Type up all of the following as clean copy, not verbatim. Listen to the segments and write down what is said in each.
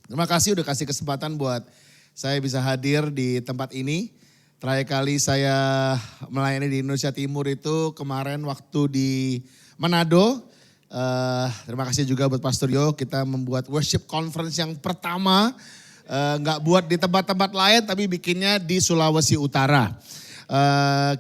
Terima kasih udah kasih kesempatan buat saya bisa hadir di tempat ini. Terakhir kali saya melayani di Indonesia Timur itu kemarin waktu di Manado. Terima kasih juga buat Pastor Yo, kita membuat worship conference yang pertama. Nggak buat di tempat-tempat lain tapi bikinnya di Sulawesi Utara.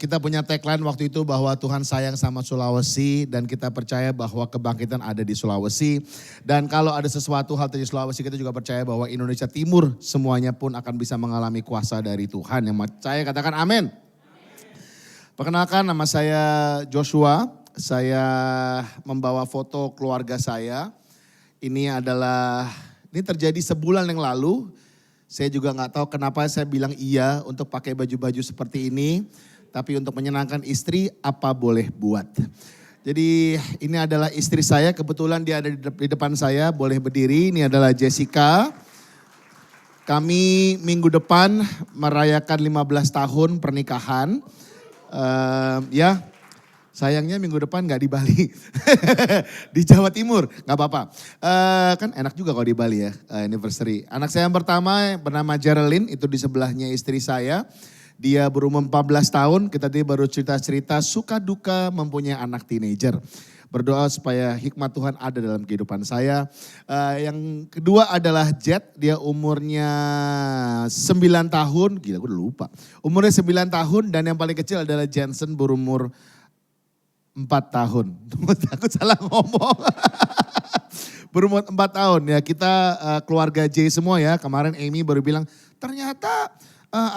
Kita punya tagline waktu itu bahwa Tuhan sayang sama Sulawesi dan kita percaya bahwa kebangkitan ada di Sulawesi. Dan kalau ada sesuatu hal di Sulawesi, kita juga percaya bahwa Indonesia Timur semuanya pun akan bisa mengalami kuasa dari Tuhan. Yang percaya katakan amin. Perkenalkan, nama saya Joshua. Saya membawa foto keluarga saya. Ini terjadi sebulan yang lalu. Saya juga nggak tahu kenapa saya bilang iya untuk pakai baju-baju seperti ini. Tapi untuk menyenangkan istri, apa boleh buat. Jadi ini adalah istri saya, kebetulan dia ada di depan saya, boleh berdiri. Ini adalah Jessica. Kami minggu depan merayakan 15 tahun pernikahan. Sayangnya minggu depan gak di Bali, di Jawa Timur, gak apa-apa. Kan enak juga kalau di Bali ya, anniversary. Anak saya yang pertama bernama Geraldine, itu di sebelahnya istri saya. Dia berumur 14 tahun, kita tadi baru cerita-cerita suka duka mempunyai anak teenager. Berdoa supaya hikmat Tuhan ada dalam kehidupan saya. Yang kedua adalah Jet, dia umurnya 9 tahun, gila gue udah lupa. Umurnya 9 tahun dan yang paling kecil adalah Jensen berumur 4 tahun, takut salah ngomong. Berumur 4 tahun ya, kita keluarga J semua ya. Kemarin Amy baru bilang, ternyata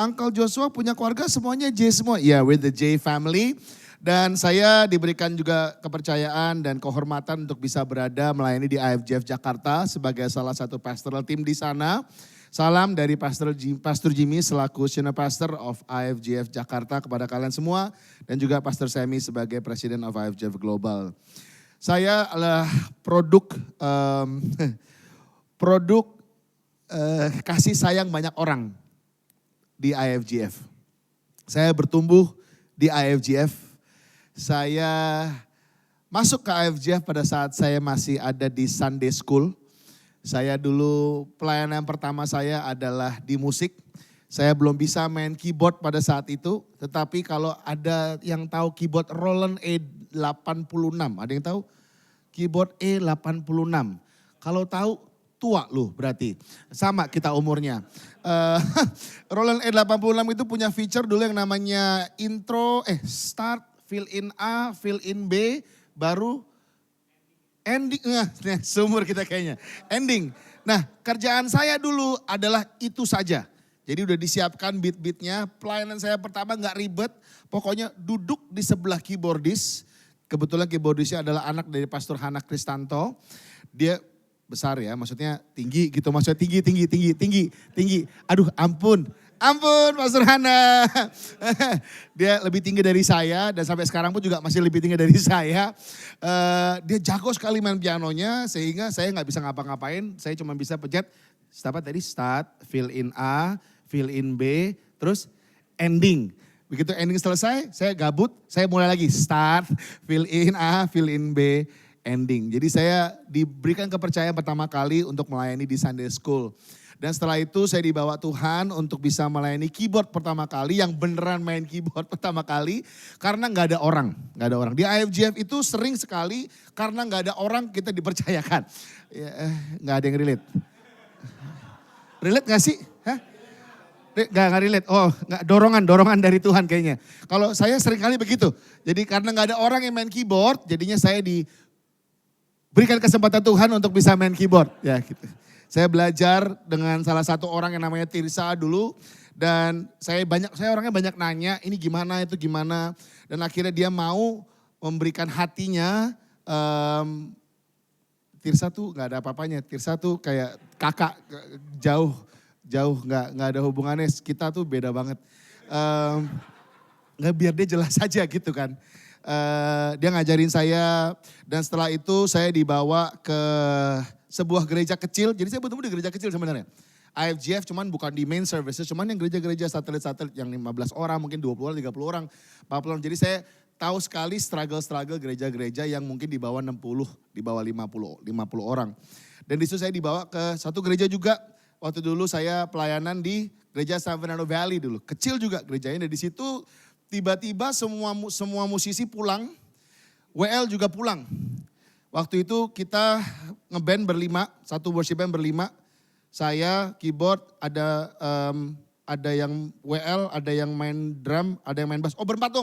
Uncle Joshua punya keluarga semuanya J semua. Ya, with the J family. Dan saya diberikan juga kepercayaan dan kehormatan untuk bisa berada melayani di IFGF Jakarta sebagai salah satu pastoral team di sana. Salam dari Pastor Jimmy selaku Senior Pastor of IFGF Jakarta kepada kalian semua. Dan juga Pastor Sammy sebagai President of IFGF Global. Saya adalah produk kasih sayang banyak orang di IFGF. Saya bertumbuh di IFGF. Saya masuk ke IFGF pada saat saya masih ada di Sunday School. Saya dulu pelayanan pertama saya adalah di musik. Saya belum bisa main keyboard pada saat itu. Tetapi kalau ada yang tahu keyboard Roland E86. Ada yang tahu? Keyboard E86. Kalau tahu tua loh berarti. Sama kita umurnya. Roland E86 itu punya feature dulu yang namanya start, fill in A, fill in B, baru ending, sumur kita kayaknya. Ending. Nah, kerjaan saya dulu adalah itu saja. Jadi udah disiapkan beat-beatnya. Pelayanan saya pertama gak ribet. Pokoknya duduk di sebelah keyboardis. Kebetulan keyboardisnya adalah anak dari Pastor Hana Kristanto. Dia besar ya, maksudnya tinggi gitu. Maksudnya tinggi. Aduh ampun Pastor Hana. Dia lebih tinggi dari saya dan sampai sekarang pun juga masih lebih tinggi dari saya. Dia jago sekali main pianonya sehingga saya gak bisa ngapa-ngapain. Saya cuma bisa pencet start, fill in A, fill in B, terus ending. Begitu ending selesai saya gabut, saya mulai lagi start, fill in A, fill in B, ending. Jadi saya diberikan kepercayaan pertama kali untuk melayani di Sunday School. Dan setelah itu saya dibawa Tuhan untuk bisa melayani keyboard pertama kali, yang beneran main keyboard pertama kali. Karena gak ada orang. Di IFGF itu sering sekali karena gak ada orang kita dipercayakan. Gak ada yang relate. Relate gak sih? Hah? Gak relate, dorongan dari Tuhan kayaknya. Kalau saya sering kali begitu. Jadi karena gak ada orang yang main keyboard, jadinya saya diberikan kesempatan Tuhan untuk bisa main keyboard. Ya gitu. Saya belajar dengan salah satu orang yang namanya Tirsa dulu. Dan saya orangnya banyak nanya, ini gimana, itu gimana. Dan akhirnya dia mau memberikan hatinya. Tirsa tuh gak ada apa-apanya, Tirsa tuh kayak kakak jauh gak ada hubungannya. Kita tuh beda banget. Biar dia jelas saja gitu kan. Dia ngajarin saya dan setelah itu saya dibawa ke sebuah gereja kecil. Jadi saya bertemu di gereja kecil sebenarnya. IFGF cuman bukan di main services, cuman yang gereja-gereja satelit-satelit yang 15 orang, mungkin 20 orang, 30 orang, 40 orang. Jadi saya tahu sekali struggle gereja-gereja yang mungkin di bawah 60, di bawah 50 orang. Dan disitu saya dibawa ke satu gereja juga Waktu dulu saya pelayanan di gereja San Fernando Valley dulu. Kecil juga gerejanya. Dan di situ tiba-tiba semua musisi pulang. WL juga pulang. Waktu itu kita ngeband berlima, satu worship band berlima. Saya keyboard, ada yang WL, ada yang main drum, ada yang main bass. Oh berempat.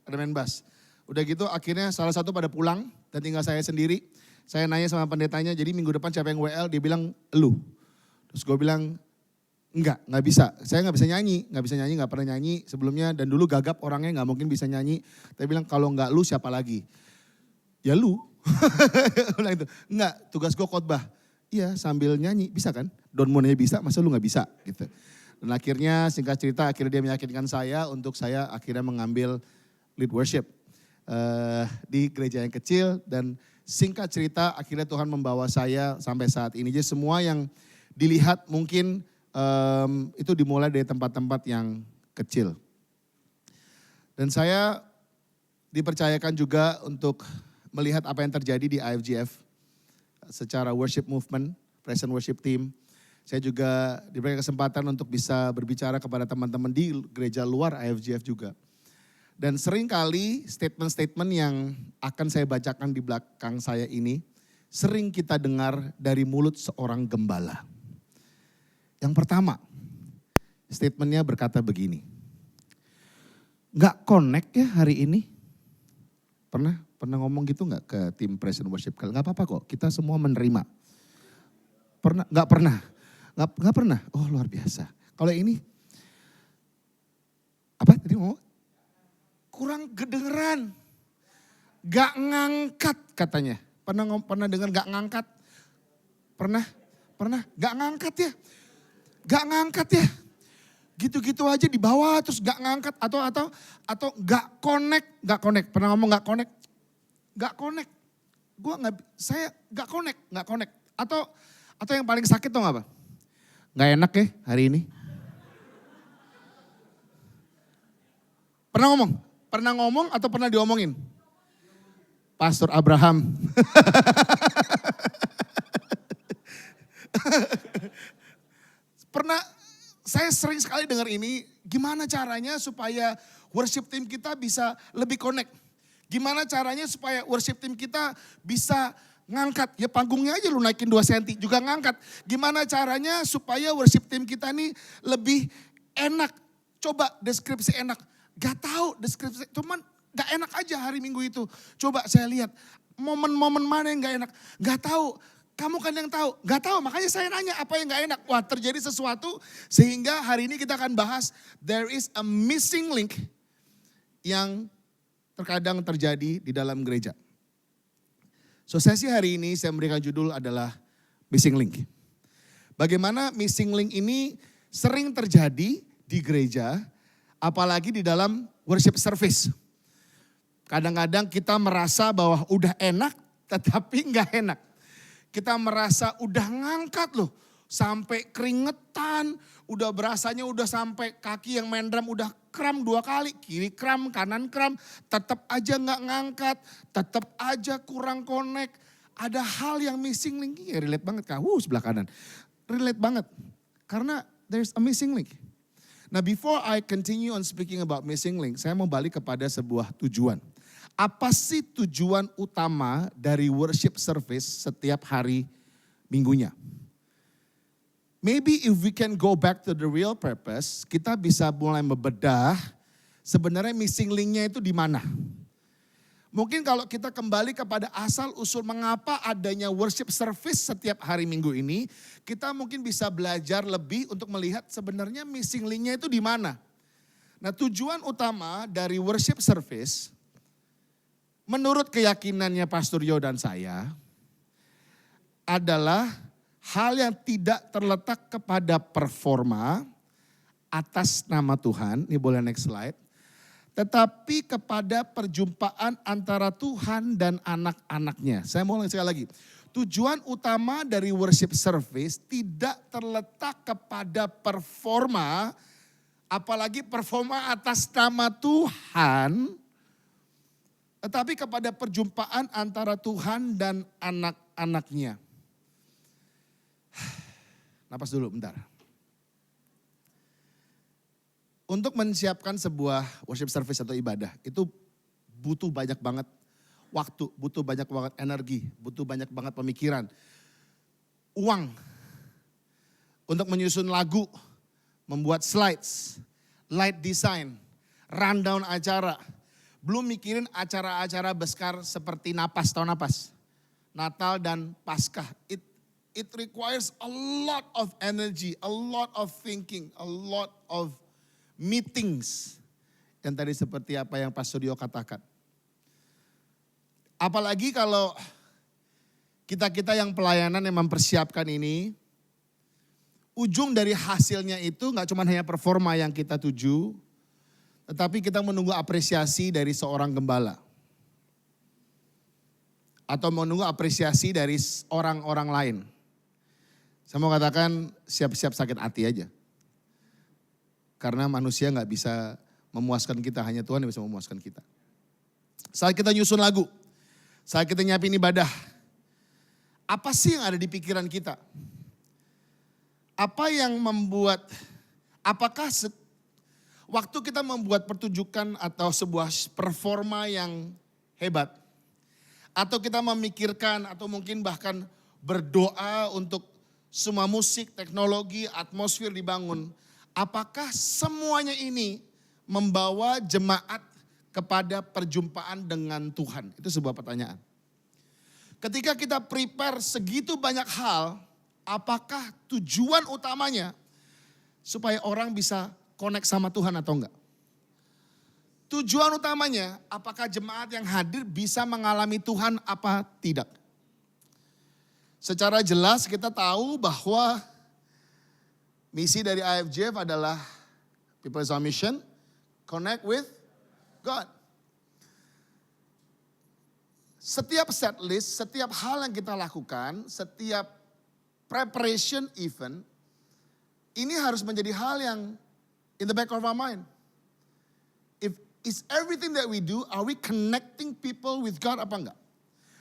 Ada main bass. Udah gitu akhirnya salah satu pada pulang dan tinggal saya sendiri. Saya nanya sama pendetanya, jadi minggu depan siapa yang WL? Dia bilang, elu. Terus gue bilang, enggak bisa. Saya nggak bisa nyanyi, nggak pernah nyanyi sebelumnya. Dan dulu gagap orangnya nggak mungkin bisa nyanyi. Tapi bilang kalau nggak lu siapa lagi? Ya lu. Bilang itu, enggak tugas gue khotbah. Iya sambil nyanyi, bisa kan? Don Moon bisa, masa lu nggak bisa gitu. Dan akhirnya singkat cerita akhirnya dia meyakinkan saya untuk saya akhirnya mengambil lead worship di gereja yang kecil. Dan singkat cerita akhirnya Tuhan membawa saya sampai saat ini. Jadi semua yang dilihat mungkin itu dimulai dari tempat-tempat yang kecil. Dan saya dipercayakan juga untuk melihat apa yang terjadi di IFGF secara worship movement, present worship team. Saya juga diberikan kesempatan untuk bisa berbicara kepada teman-teman di gereja luar IFGF juga. Dan seringkali statement-statement yang akan saya bacakan di belakang saya ini, sering kita dengar dari mulut seorang gembala. Yang pertama, statementnya berkata begini, gak connect ya hari ini? Pernah ngomong gitu gak ke tim Present Worship? Gak apa-apa kok, kita semua menerima. Gak pernah. Oh luar biasa. Kalau ini, apa tadi ngomong? Kurang kedengeran. Gak ngangkat katanya. Pernah dengar gak ngangkat? Pernah? Gak ngangkat ya? Gak ngangkat ya? Gitu-gitu aja di bawah terus gak ngangkat atau gak connect. Pernah ngomong gak connect? Gak connect. Saya gak connect. Atau yang paling sakit tau gak apa? Gak enak ya hari ini. Pernah ngomong atau pernah diomongin? Pastor Abraham. Saya sering sekali dengar ini, gimana caranya supaya worship team kita bisa lebih connect. Gimana caranya supaya worship team kita bisa ngangkat. Ya panggungnya aja lu naikin 2 cm juga ngangkat. Gimana caranya supaya worship team kita nih lebih enak. Coba deskripsi enak. Gak tahu deskripsi, cuman gak enak aja hari Minggu itu. Coba saya lihat momen-momen mana yang gak enak. Gak tahu. Kamu kan yang tahu, gak tahu makanya saya nanya apa yang gak enak. Wah terjadi sesuatu sehingga hari ini kita akan bahas there is a missing link yang terkadang terjadi di dalam gereja. So sesi hari ini saya memberikan judul adalah missing link. Bagaimana missing link ini sering terjadi di gereja apalagi di dalam worship service. Kadang-kadang kita merasa bahwa udah enak tetapi gak enak. Kita merasa udah ngangkat loh, sampai keringetan, udah berasanya udah sampai kaki yang main drum udah kram 2 kali, kiri kram, kanan kram, tetap aja gak ngangkat, tetap aja kurang connect. Ada hal yang missing link, ya relate banget Kak, sebelah kanan. Relate banget, karena there's a missing link. Nah before I continue on speaking about missing link, saya mau balik kepada sebuah tujuan. Apa sih tujuan utama dari worship service setiap hari minggunya? Maybe if we can go back to the real purpose, kita bisa mulai membedah sebenarnya missing linknya itu di mana. Mungkin kalau kita kembali kepada asal usul mengapa adanya worship service setiap hari Minggu ini, kita mungkin bisa belajar lebih untuk melihat sebenarnya missing linknya itu di mana. Nah tujuan utama dari worship service, menurut keyakinannya Pastor Yo dan saya, adalah hal yang tidak terletak kepada performa atas nama Tuhan, ini boleh next slide, tetapi kepada perjumpaan antara Tuhan dan anak-anaknya. Saya mau ulang sekali lagi, tujuan utama dari worship service tidak terletak kepada performa, apalagi performa atas nama Tuhan, tetapi kepada perjumpaan antara Tuhan dan anak-anaknya. Napas dulu bentar. Untuk menyiapkan sebuah worship service atau ibadah, itu butuh banyak banget waktu, butuh banyak banget energi, butuh banyak banget pemikiran, uang untuk menyusun lagu, membuat slides, light design, rundown acara. Belum mikirin acara-acara besar seperti Napas, tahu Napas? Natal dan Paskah. It requires a lot of energy, a lot of thinking, a lot of meetings. Yang tadi seperti apa yang Pak Suryo katakan. Apalagi kalau kita yang pelayanan yang mempersiapkan ini, ujung dari hasilnya itu gak cuma hanya performa yang kita tuju, tetapi kita menunggu apresiasi dari seorang gembala. Atau menunggu apresiasi dari orang-orang lain. Saya mau katakan siap-siap sakit hati aja. Karena manusia gak bisa memuaskan kita, hanya Tuhan yang bisa memuaskan kita. Saat kita nyusun lagu, saat kita nyiapin ibadah, apa sih yang ada di pikiran kita? Apa yang membuat, apakah waktu kita membuat pertunjukan atau sebuah performa yang hebat, atau kita memikirkan atau mungkin bahkan berdoa untuk semua musik, teknologi, atmosfer dibangun, apakah semuanya ini membawa jemaat kepada perjumpaan dengan Tuhan? Itu sebuah pertanyaan. Ketika kita prepare segitu banyak hal, apakah tujuan utamanya supaya orang bisa connect sama Tuhan atau enggak? Tujuan utamanya apakah jemaat yang hadir bisa mengalami Tuhan apa tidak? Secara jelas kita tahu bahwa misi dari IFGF adalah People is on Mission, connect with God. Setiap set list, setiap hal yang kita lakukan, setiap preparation event, ini harus menjadi hal yang in the back of our mind. Is everything that we do, are we connecting people with God apa enggak?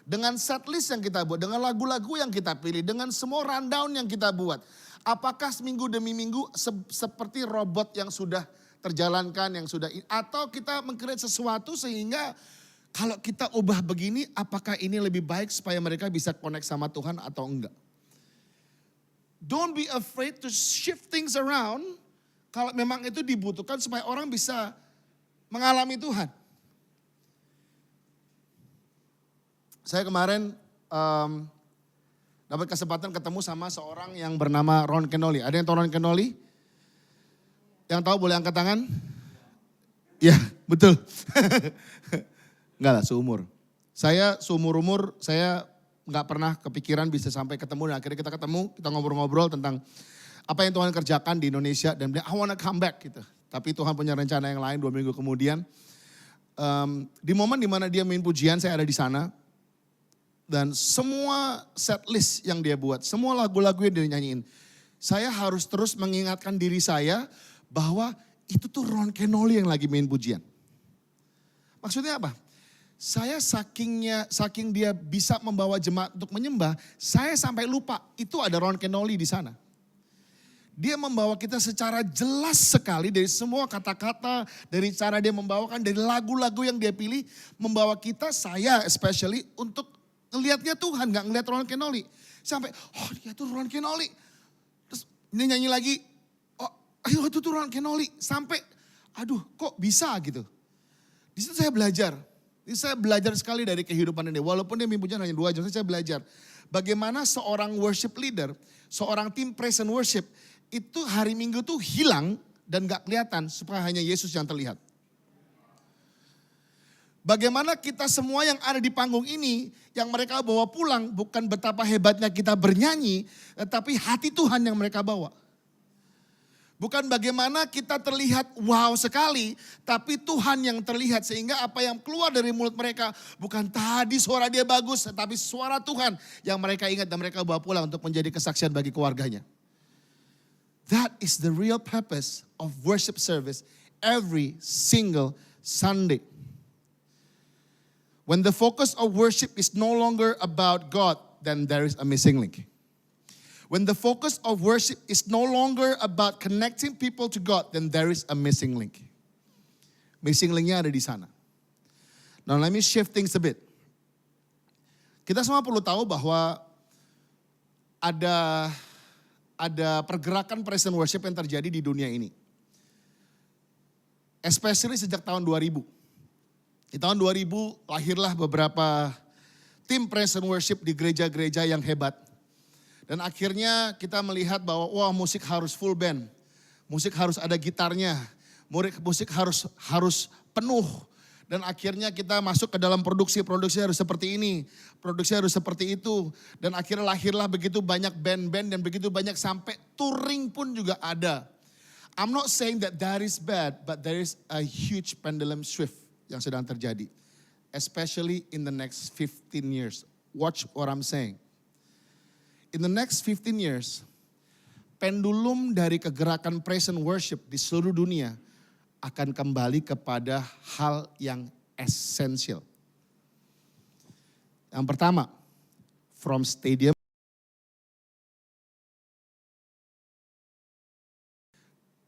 Dengan set list yang kita buat, dengan lagu-lagu yang kita pilih, dengan semua rundown yang kita buat. Apakah minggu demi minggu seperti robot yang sudah terjalankan, yang sudah, atau kita meng-create sesuatu sehingga kalau kita ubah begini, apakah ini lebih baik supaya mereka bisa connect sama Tuhan atau enggak? Don't be afraid to shift things around kalau memang itu dibutuhkan supaya orang bisa mengalami Tuhan. Saya kemarin dapat kesempatan ketemu sama seorang yang bernama Ron Kenoly. Ada yang tahu Ron Kenoly? Yang tahu boleh angkat tangan? Ya, betul. Enggak lah, seumur. Saya seumur-umur, saya enggak pernah kepikiran bisa sampai ketemu. Dan akhirnya kita ketemu, kita ngobrol-ngobrol tentang apa yang Tuhan kerjakan di Indonesia. Dan bilang, I wanna come back gitu. Tapi Tuhan punya rencana yang lain 2 minggu kemudian. Di momen dimana dia main pujian, saya ada di sana. Dan semua set list yang dia buat, semua lagu-lagu yang dia nyanyiin. Saya harus terus mengingatkan diri saya bahwa itu tuh Ron Kenoly yang lagi main pujian. Maksudnya apa? Saya saking dia bisa membawa jemaat untuk menyembah, saya sampai lupa itu ada Ron Kenoly di sana. Dia membawa kita secara jelas sekali dari semua kata-kata, dari cara dia membawakan, dari lagu-lagu yang dia pilih, membawa kita, saya especially, untuk ngelihatnya Tuhan, gak ngelihat Ron Kenoly. Sampai, oh dia tuh Ron Kenoly. Terus ini nyanyi lagi, oh ayo itu tuh Ron Kenoly. Sampai, aduh kok bisa gitu. Di situ saya belajar. Saya belajar sekali dari kehidupan ini. Walaupun dia mimpinya hanya 2 jam, saya belajar. Bagaimana seorang worship leader, seorang tim praise and worship, itu hari Minggu tuh hilang dan gak kelihatan supaya hanya Yesus yang terlihat. Bagaimana kita semua yang ada di panggung ini, yang mereka bawa pulang bukan betapa hebatnya kita bernyanyi, tetapi hati Tuhan yang mereka bawa. Bukan bagaimana kita terlihat wow sekali, tapi Tuhan yang terlihat sehingga apa yang keluar dari mulut mereka bukan tadi suara dia bagus, tetapi suara Tuhan yang mereka ingat dan mereka bawa pulang untuk menjadi kesaksian bagi keluarganya. That is the real purpose of worship service every single Sunday. When the focus of worship is no longer about God, then there is a missing link. When the focus of worship is no longer about connecting people to God, then there is a missing link. Missing linknya ada di sana. Now let me shift things a bit. Kita semua perlu tahu bahwa ada pergerakan praise and worship yang terjadi di dunia ini. Especially sejak tahun 2000. Di tahun 2000 lahirlah beberapa tim praise and worship di gereja-gereja yang hebat. Dan akhirnya kita melihat bahwa wah musik harus full band. Musik harus ada gitarnya. Musik harus penuh. Dan akhirnya kita masuk ke dalam produksi harus seperti ini. Produksi harus seperti itu. Dan akhirnya lahirlah begitu banyak band-band dan begitu banyak sampai touring pun juga ada. I'm not saying that is bad, but there is a huge pendulum shift yang sedang terjadi. Especially in the next 15 years. Watch what I'm saying. In the next 15 years, pendulum dari kegerakan praise and worship di seluruh dunia akan kembali kepada hal yang esensial. Yang pertama, from stadium.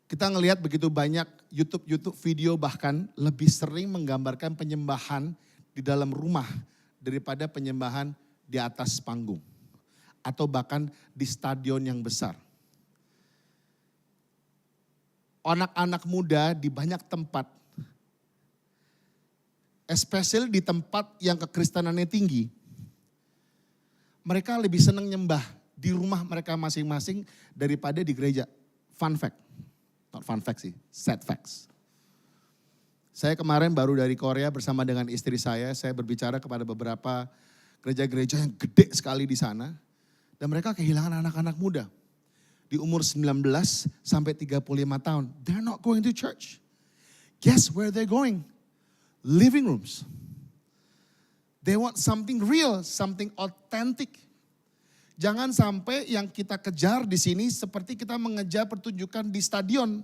Kita ngelihat begitu banyak YouTube video bahkan lebih sering menggambarkan penyembahan di dalam rumah daripada penyembahan di atas panggung. Atau bahkan di stadion yang besar. Anak-anak muda di banyak tempat, especially di tempat yang kekristenannya tinggi, mereka lebih senang nyembah di rumah mereka masing-masing daripada di gereja. Fun fact, not fun fact sih, sad facts. Saya kemarin baru dari Korea bersama dengan istri saya berbicara kepada beberapa gereja-gereja yang gede sekali di sana. Dan mereka kehilangan anak-anak muda. Di umur 19 sampai 35 tahun. They're not going to church. Guess where they're going? Living rooms. They want something real, something authentic. Jangan sampai yang kita kejar di sini seperti kita mengejar pertunjukan di stadion.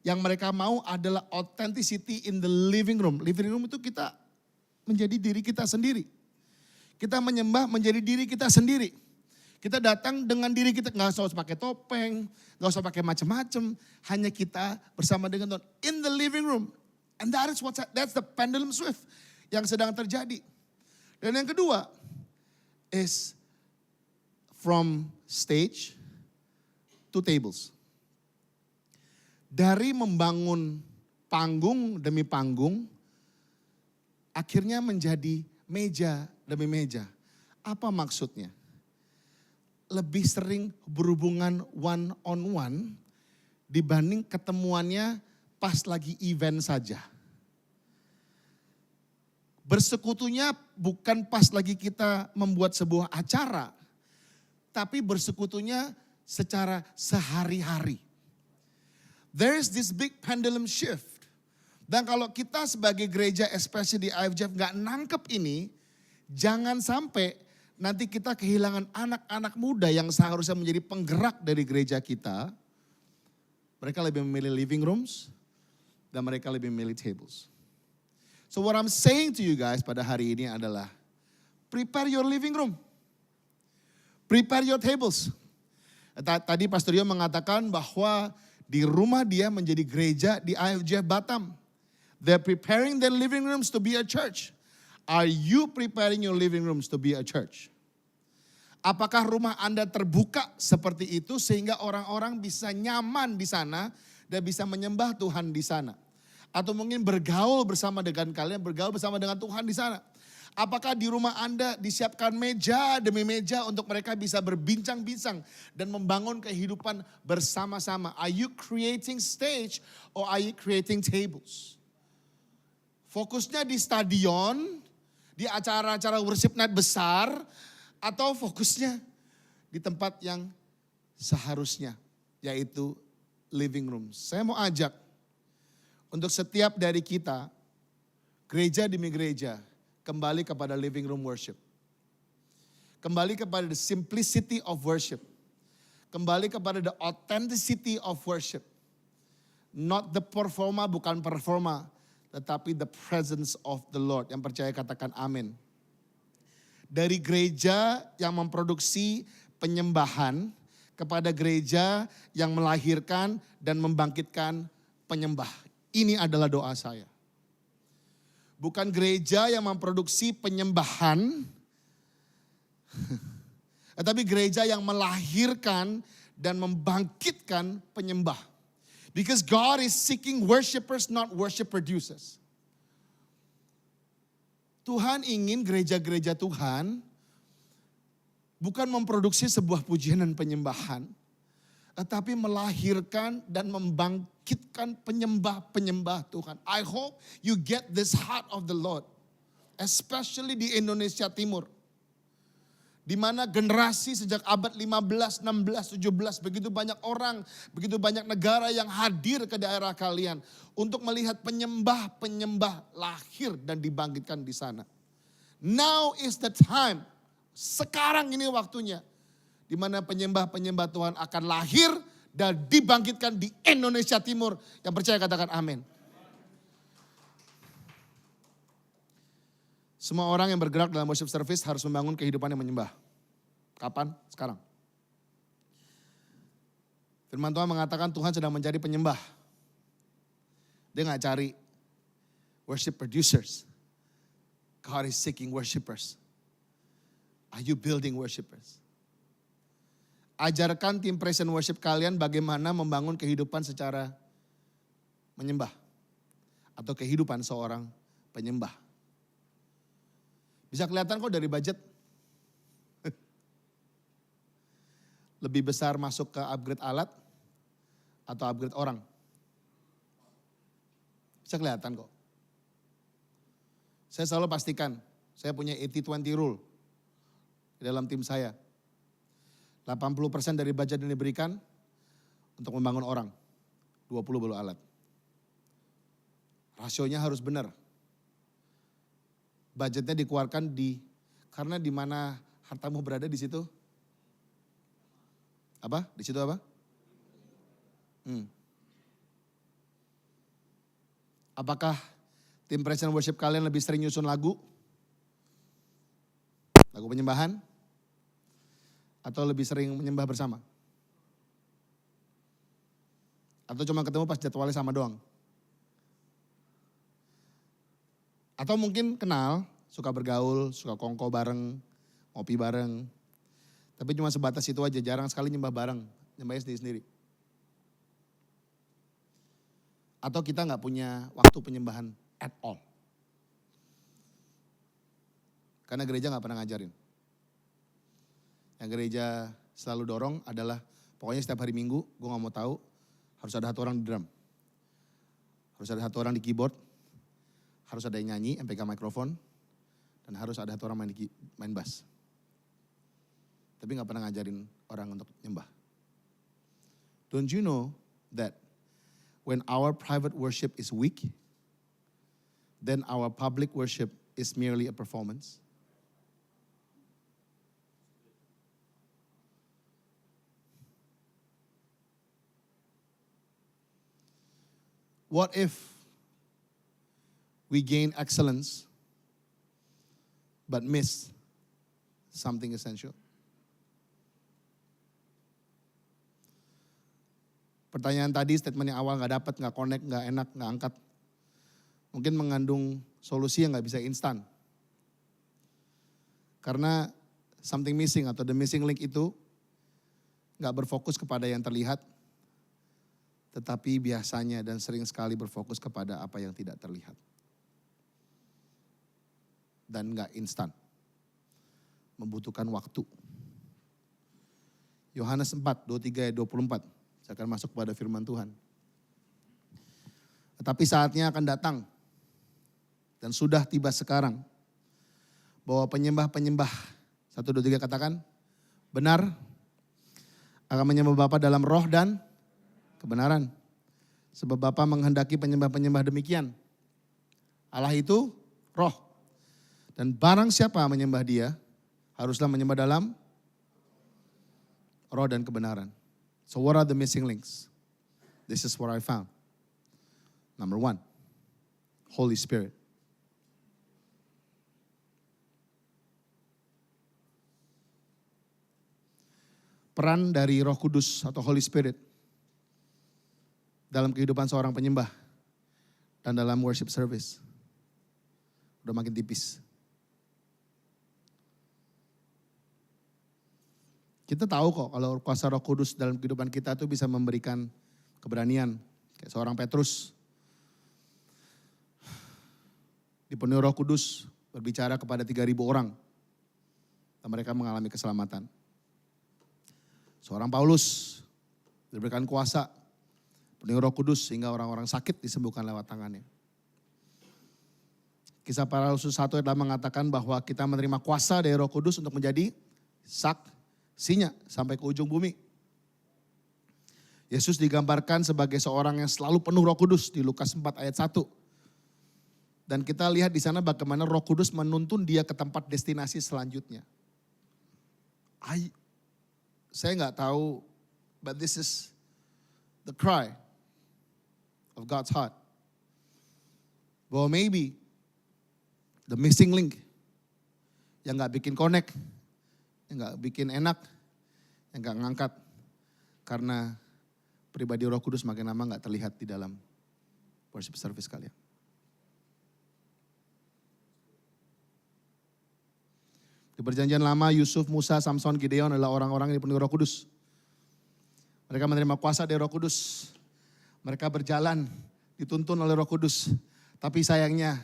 Yang mereka mau adalah authenticity in the living room. Living room itu kita menjadi diri kita sendiri. Kita menyembah menjadi diri kita sendiri. Kita datang dengan diri kita, gak usah pakai topeng, gak usah pakai macam-macam. Hanya kita bersama dengan Tuhan in the living room. And that's the pendulum shift yang sedang terjadi. Dan yang kedua is from stage to tables. Dari membangun panggung demi panggung, akhirnya menjadi meja demi meja. Apa maksudnya? Lebih sering berhubungan one on one dibanding ketemuannya pas lagi event saja. Bersekutunya bukan pas lagi kita membuat sebuah acara, tapi bersekutunya secara sehari-hari. There is this big pendulum shift. Dan kalau kita sebagai gereja, especially di IFGF gak nangkep ini, jangan sampai nanti kita kehilangan anak-anak muda yang seharusnya menjadi penggerak dari gereja kita. Mereka lebih memilih living rooms dan mereka lebih memilih tables. So what I'm saying to you guys pada hari ini adalah prepare your living room. Prepare your tables. Tadi Pastor Rio mengatakan bahwa di rumah dia menjadi gereja di IFGF Batam. They're preparing their living rooms to be a church. Are you preparing your living rooms to be a church? Apakah rumah Anda terbuka seperti itu sehingga orang-orang bisa nyaman di sana dan bisa menyembah Tuhan di sana? Atau mungkin bergaul bersama dengan kalian, bergaul bersama dengan Tuhan di sana? Apakah di rumah Anda disiapkan meja demi meja untuk mereka bisa berbincang-bincang dan membangun kehidupan bersama-sama? Are you creating stage or are you creating tables? Fokusnya di stadion, di acara-acara worship night besar, atau fokusnya di tempat yang seharusnya, yaitu living room. Saya mau ajak untuk setiap dari kita, gereja demi gereja, kembali kepada living room worship. Kembali kepada the simplicity of worship. Kembali kepada the authenticity of worship. Not the performa, bukan performa, tetapi the presence of the Lord. Yang percaya katakan amin. Dari gereja yang memproduksi penyembahan kepada gereja yang melahirkan dan membangkitkan penyembah. Ini adalah doa saya. Bukan gereja yang memproduksi penyembahan, tetapi gereja yang melahirkan dan membangkitkan penyembah. Because God is seeking worshipers, not worship producers. Tuhan ingin gereja-gereja Tuhan bukan memproduksi sebuah pujian dan penyembahan, tetapi melahirkan dan membangkitkan penyembah-penyembah Tuhan. I hope you get this heart of the Lord, especially di Indonesia Timur. Di mana generasi sejak abad 15, 16, 17, begitu banyak orang, begitu banyak negara yang hadir ke daerah kalian untuk melihat penyembah-penyembah lahir dan dibangkitkan di sana. Now is the time. Sekarang ini waktunya. Di mana penyembah-penyembah Tuhan akan lahir dan dibangkitkan di Indonesia Timur. Yang percaya katakan amin. Semua orang yang bergerak dalam worship service harus membangun kehidupan yang menyembah. Kapan? Sekarang. Firman Tuhan mengatakan Tuhan sedang mencari penyembah. Dia gak cari worship producers. God is seeking worshipers. Are you building worshipers? Ajarkan tim praise and worship kalian bagaimana membangun kehidupan secara menyembah. Atau kehidupan seorang penyembah. Bisa kelihatan kok dari budget. Lebih besar masuk ke upgrade alat atau upgrade orang. Bisa kelihatan kok. Saya selalu pastikan, saya punya 80-20 rule di dalam tim saya. 80% dari budget yang diberikan untuk membangun orang. 20 baru alat. Rasionya harus benar. Budgetnya dikeluarkan karena di mana hartamu berada di situ. Apa? Di situ apa? Apakah tim praise and worship kalian lebih sering nyusun lagu? Lagu penyembahan? Atau lebih sering menyembah bersama? Atau cuma ketemu pas jadwalnya sama doang? Atau mungkin kenal, suka bergaul, suka kongko bareng, ngopi bareng. Tapi cuma sebatas itu aja, jarang sekali nyembah bareng, nyembahnya sendiri-sendiri. Atau kita gak punya waktu penyembahan at all. Karena gereja gak pernah ngajarin. Yang gereja selalu dorong adalah pokoknya setiap hari Minggu, gue gak mau tahu, harus ada satu orang di drum. Harus ada satu orang di keyboard. Harus ada yang nyanyi, yang pegang mikrofon, dan harus ada satu orang main bass. Tapi gak pernah ngajarin orang untuk nyembah. Don't you know that when our private worship is weak, then our public worship is merely a performance? What if we gain excellence, but miss something essential? Pertanyaan tadi, statement yang awal gak dapat, gak connect, gak enak, gak angkat. Mungkin mengandung solusi yang gak bisa instan. Karena something missing atau the missing link itu gak berfokus kepada yang terlihat, tetapi biasanya dan sering sekali berfokus kepada apa yang tidak terlihat. Dan gak instan. Membutuhkan waktu. Yohanes 4, 23, 24. Saya akan masuk kepada firman Tuhan. Tetapi saatnya akan datang. Dan sudah tiba sekarang. Bahwa penyembah-penyembah. 1, 2, 3 katakan. Benar. Akan menyembah Bapa dalam roh dan kebenaran. Sebab Bapa menghendaki penyembah-penyembah demikian. Allah itu roh. Dan barang siapa menyembah dia, haruslah menyembah dalam roh dan kebenaran. So what are the missing links? This is what I found. Number 1, Holy Spirit. peran dari Roh Kudus atau Holy Spirit dalam kehidupan seorang penyembah dan dalam worship service udah makin tipis. Kita tahu kok kalau kuasa Roh Kudus dalam kehidupan kita itu bisa memberikan keberanian. Kayak seorang Petrus dipenuhi Roh Kudus berbicara kepada 3.000 orang dan mereka mengalami keselamatan. Seorang Paulus diberikan kuasa penuhi Roh Kudus sehingga orang-orang sakit disembuhkan lewat tangannya. Kisah Para Rasul 1 adalah mengatakan bahwa kita menerima kuasa dari Roh Kudus untuk menjadi saksinya sampai ke ujung bumi. Yesus digambarkan sebagai seorang yang selalu penuh Roh Kudus di Lukas 4 ayat 1. Dan kita lihat di sana bagaimana Roh Kudus menuntun dia ke tempat destinasi selanjutnya. Saya nggak tahu, but this is the cry of God's heart. Bahwa maybe the missing link yang nggak bikin connect, yang nggak bikin enak, yang nggak ngangkat, karena pribadi Roh Kudus makin lama nggak terlihat di dalam worship service kalian. Di perjanjian lama, Yusuf, Musa, Samson, Gideon adalah orang-orang yang dipenuhi Roh Kudus. Mereka menerima kuasa dari Roh Kudus. Mereka berjalan, dituntun oleh Roh Kudus. Tapi sayangnya,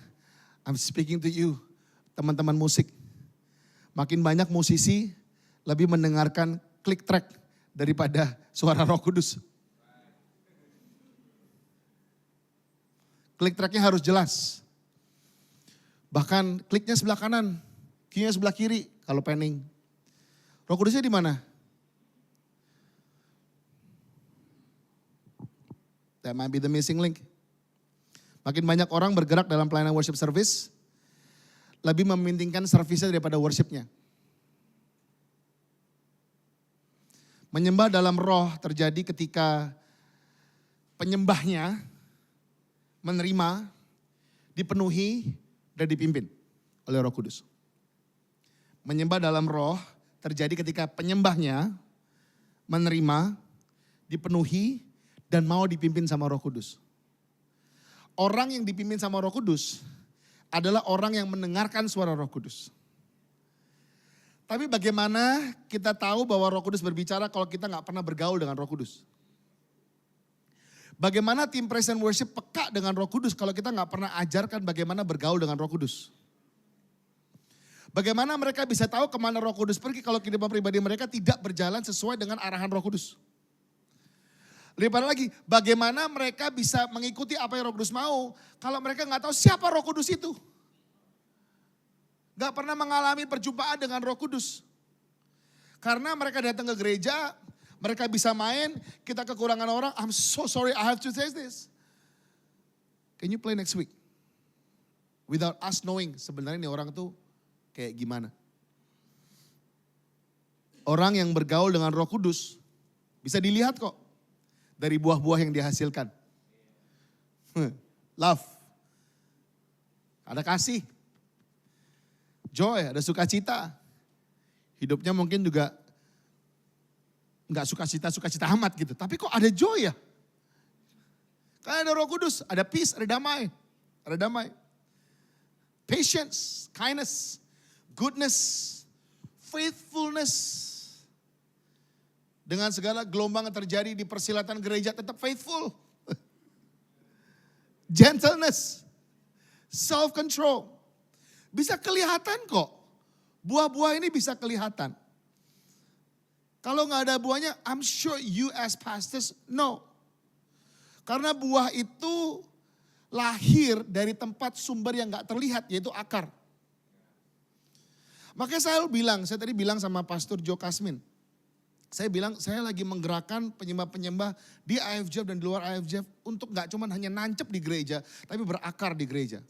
I'm speaking to you, teman-teman musik. Makin banyak musisi lebih mendengarkan klik track daripada suara Roh Kudus. Klik tracknya harus jelas. Bahkan kliknya sebelah kanan, Q-nya sebelah kiri kalau panning. Roh Kudusnya di mana? That might be the missing link. Makin banyak orang bergerak dalam pelayanan worship service, lebih mementingkan servisnya daripada worshipnya. Menyembah dalam roh terjadi ketika penyembahnya menerima, dipenuhi, dan dipimpin oleh Roh Kudus. Menyembah dalam roh terjadi ketika penyembahnya menerima, dipenuhi, dan mau dipimpin sama Roh Kudus. Orang yang dipimpin sama Roh Kudus adalah orang yang mendengarkan suara Roh Kudus. Tapi bagaimana kita tahu bahwa Roh Kudus berbicara kalau kita gak pernah bergaul dengan Roh Kudus? Bagaimana tim praise and worship peka dengan Roh Kudus kalau kita gak pernah ajarkan bagaimana bergaul dengan Roh Kudus? Bagaimana mereka bisa tahu kemana Roh Kudus pergi kalau kehidupan pribadi mereka tidak berjalan sesuai dengan arahan Roh Kudus? Lebih parah lagi, bagaimana mereka bisa mengikuti apa yang Roh Kudus mau kalau mereka gak tahu siapa Roh Kudus itu? Gak pernah mengalami perjumpaan dengan Roh Kudus. Karena mereka datang ke gereja, mereka bisa main, kita kekurangan orang, I'm so sorry I have to say this. Can you play next week? Without us knowing sebenarnya ini orang tuh kayak gimana. Orang yang bergaul dengan Roh Kudus bisa dilihat kok dari buah-buah yang dihasilkan. Love, ada kasih, joy, ada sukacita. Hidupnya mungkin juga nggak sukacita amat gitu. Tapi kok ada joy ya? Kan ada Roh Kudus, ada peace, ada damai. Patience, kindness, goodness, faithfulness. Dengan segala gelombang yang terjadi di persilatan gereja tetap faithful. Gentleness, self-control. Bisa kelihatan kok. Buah-buah ini bisa kelihatan. Kalau gak ada buahnya, I'm sure you as pastors know. Karena buah itu lahir dari tempat sumber yang gak terlihat, yaitu akar. Makanya saya tadi bilang sama Pastor Joe Kasmin. Saya bilang, saya lagi menggerakkan penyembah-penyembah di IFJF dan di luar IFJF untuk gak cuma hanya nancep di gereja, tapi berakar di gereja.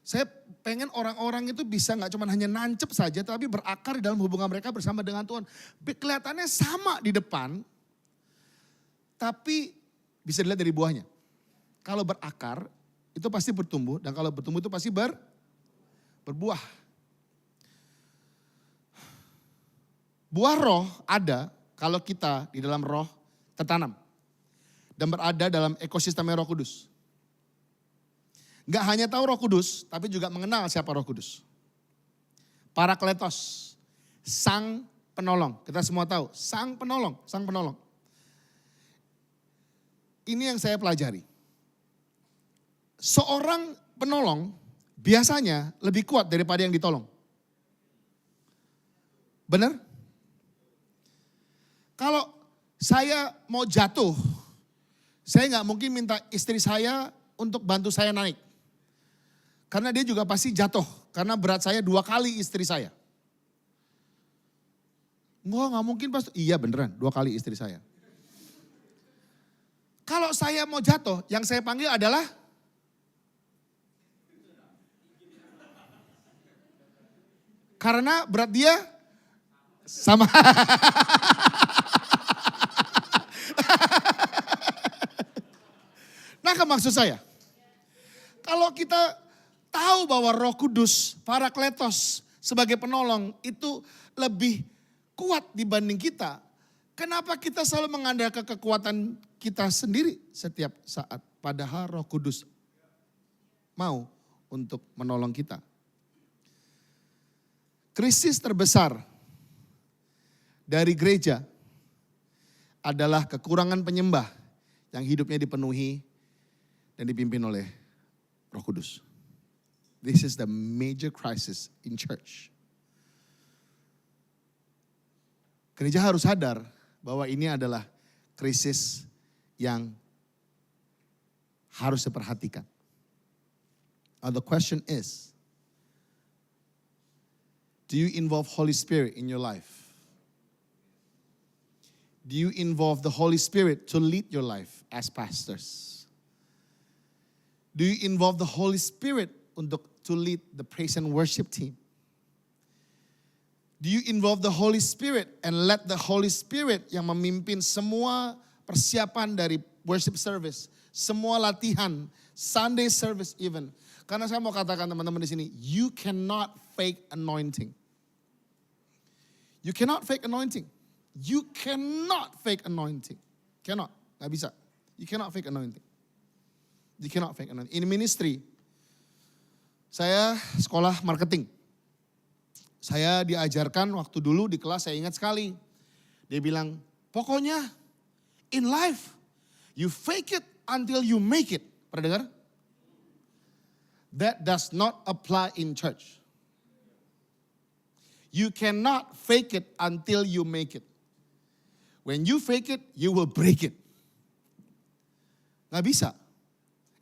Saya pengen orang-orang itu bisa gak cuma hanya nancep saja, tapi berakar di dalam hubungan mereka bersama dengan Tuhan. Kelihatannya sama di depan, tapi bisa dilihat dari buahnya. Kalau berakar, itu pasti bertumbuh, dan kalau bertumbuh itu pasti berbuah. Buah roh ada kalau kita di dalam roh tertanam. Dan berada dalam ekosistem Roh Kudus. Gak hanya tahu Roh Kudus, tapi juga mengenal siapa Roh Kudus. Parakletos, sang penolong. Kita semua tahu, sang penolong, sang penolong. Ini yang saya pelajari. Seorang penolong biasanya lebih kuat daripada yang ditolong. Benar? Kalau saya mau jatuh, saya nggak mungkin minta istri saya untuk bantu saya naik. Karena dia juga pasti jatuh, karena berat saya 2 kali istri saya. Nggak mungkin pas. Iya beneran, 2 kali istri saya. Kalau saya mau jatuh, yang saya panggil adalah karena berat dia sama. Nah, maksud saya, kalau kita tahu bahwa Roh Kudus, Parakletos sebagai penolong itu lebih kuat dibanding kita, kenapa kita selalu mengandalkan kekuatan kita sendiri setiap saat? Padahal Roh Kudus mau untuk menolong kita. Krisis terbesar dari gereja adalah kekurangan penyembah yang hidupnya dipenuhi dan dipimpin oleh Roh Kudus. This is the major crisis in church. Gereja harus sadar bahwa ini adalah krisis yang harus diperhatikan. Now the question is, do you involve Holy Spirit in your life? Do you involve the Holy Spirit to lead your life as pastors? Do you involve the Holy Spirit to lead the praise and worship team? Do you involve the Holy Spirit and let the Holy Spirit yang memimpin semua persiapan dari worship service, semua latihan, Sunday service even. Karena saya mau katakan teman-teman di sini, you cannot fake anointing. You cannot fake anointing. You cannot fake anointing. Cannot, gak bisa. You cannot fake anointing. You cannot fake anointing. In ministry, saya sekolah marketing. Saya diajarkan waktu dulu di kelas, saya ingat sekali. Dia bilang, pokoknya in life, you fake it until you make it. Pernah dengar? That does not apply in church. You cannot fake it until you make it. When you fake it, you will break it. Gak bisa.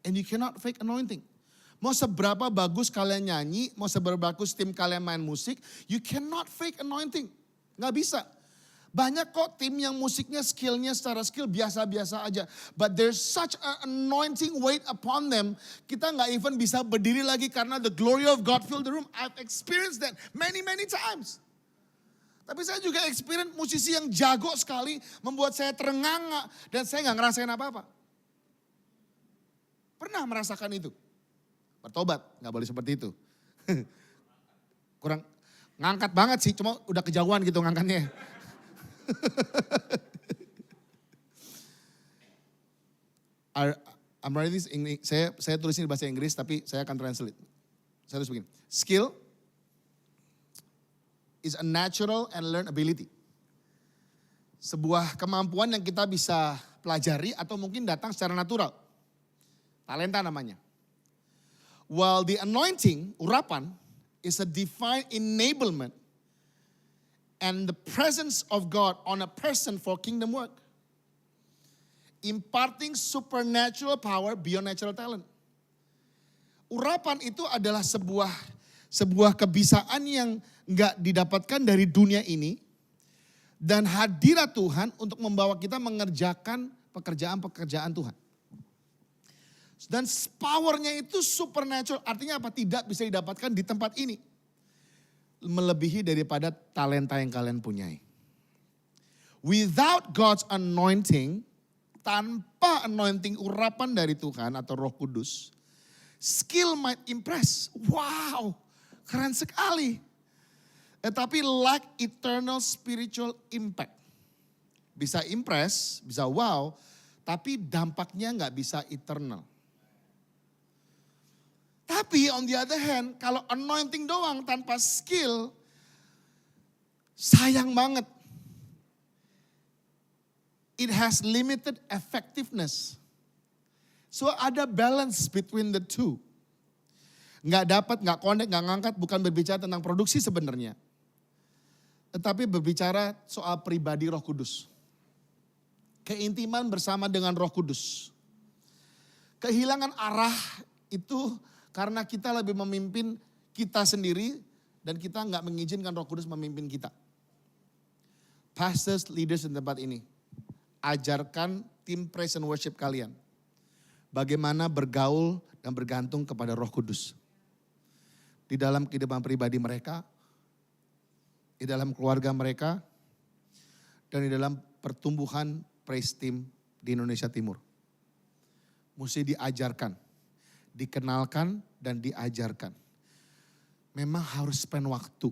And you cannot fake anointing. Mau seberapa bagus kalian nyanyi, mau seberapa bagus tim kalian main musik, you cannot fake anointing. Gak bisa. Banyak kok tim yang musiknya skillnya secara skill biasa-biasa aja. But there's such an anointing weight upon them. Kita gak even bisa berdiri lagi karena the glory of God fill the room. I've experienced that many times. Tapi saya juga experience musisi yang jago sekali, membuat saya terengah dan saya gak ngerasain apa-apa. Pernah merasakan itu? Bertobat, gak boleh seperti itu. Kurang, ngangkat banget sih, cuma udah kejauhan gitu ngangkatnya. I'm writing this in, saya tulis ini bahasa Inggris tapi saya akan translate. Saya tulis begini. Skill is a natural and learned ability. Sebuah kemampuan yang kita bisa pelajari atau mungkin datang secara natural. Talenta namanya. While the anointing, urapan, is a divine enablement and the presence of God on a person for kingdom work. Imparting supernatural power beyond natural talent. Urapan itu adalah sebuah kebisaan yang enggak didapatkan dari dunia ini. Dan hadirat Tuhan untuk membawa kita mengerjakan pekerjaan-pekerjaan Tuhan. Dan powernya itu supernatural, artinya apa? Tidak bisa didapatkan di tempat ini. Melebihi daripada talenta yang kalian punyai. Without God's anointing, tanpa anointing urapan dari Tuhan atau Roh Kudus, skill might impress. Wow, keren sekali. Tetapi lack eternal spiritual impact. Bisa impress, bisa wow, tapi dampaknya nggak bisa eternal. Tapi on the other hand, kalau anointing doang tanpa skill, sayang banget. It has limited effectiveness. So ada balance between the two. Nggak dapat, nggak connect, nggak ngangkat, bukan berbicara tentang produksi sebenarnya. Tetapi berbicara soal pribadi Roh Kudus. Keintiman bersama dengan Roh Kudus. Kehilangan arah itu karena kita lebih memimpin kita sendiri dan kita nggak mengizinkan Roh Kudus memimpin kita. Pastors, leaders di tempat ini, ajarkan tim praise and worship kalian bagaimana bergaul dan bergantung kepada Roh Kudus. Di dalam kehidupan pribadi mereka, di dalam keluarga mereka, dan di dalam pertumbuhan praise team di Indonesia Timur. Mesti diajarkan, dikenalkan, dan diajarkan. Memang harus spend waktu.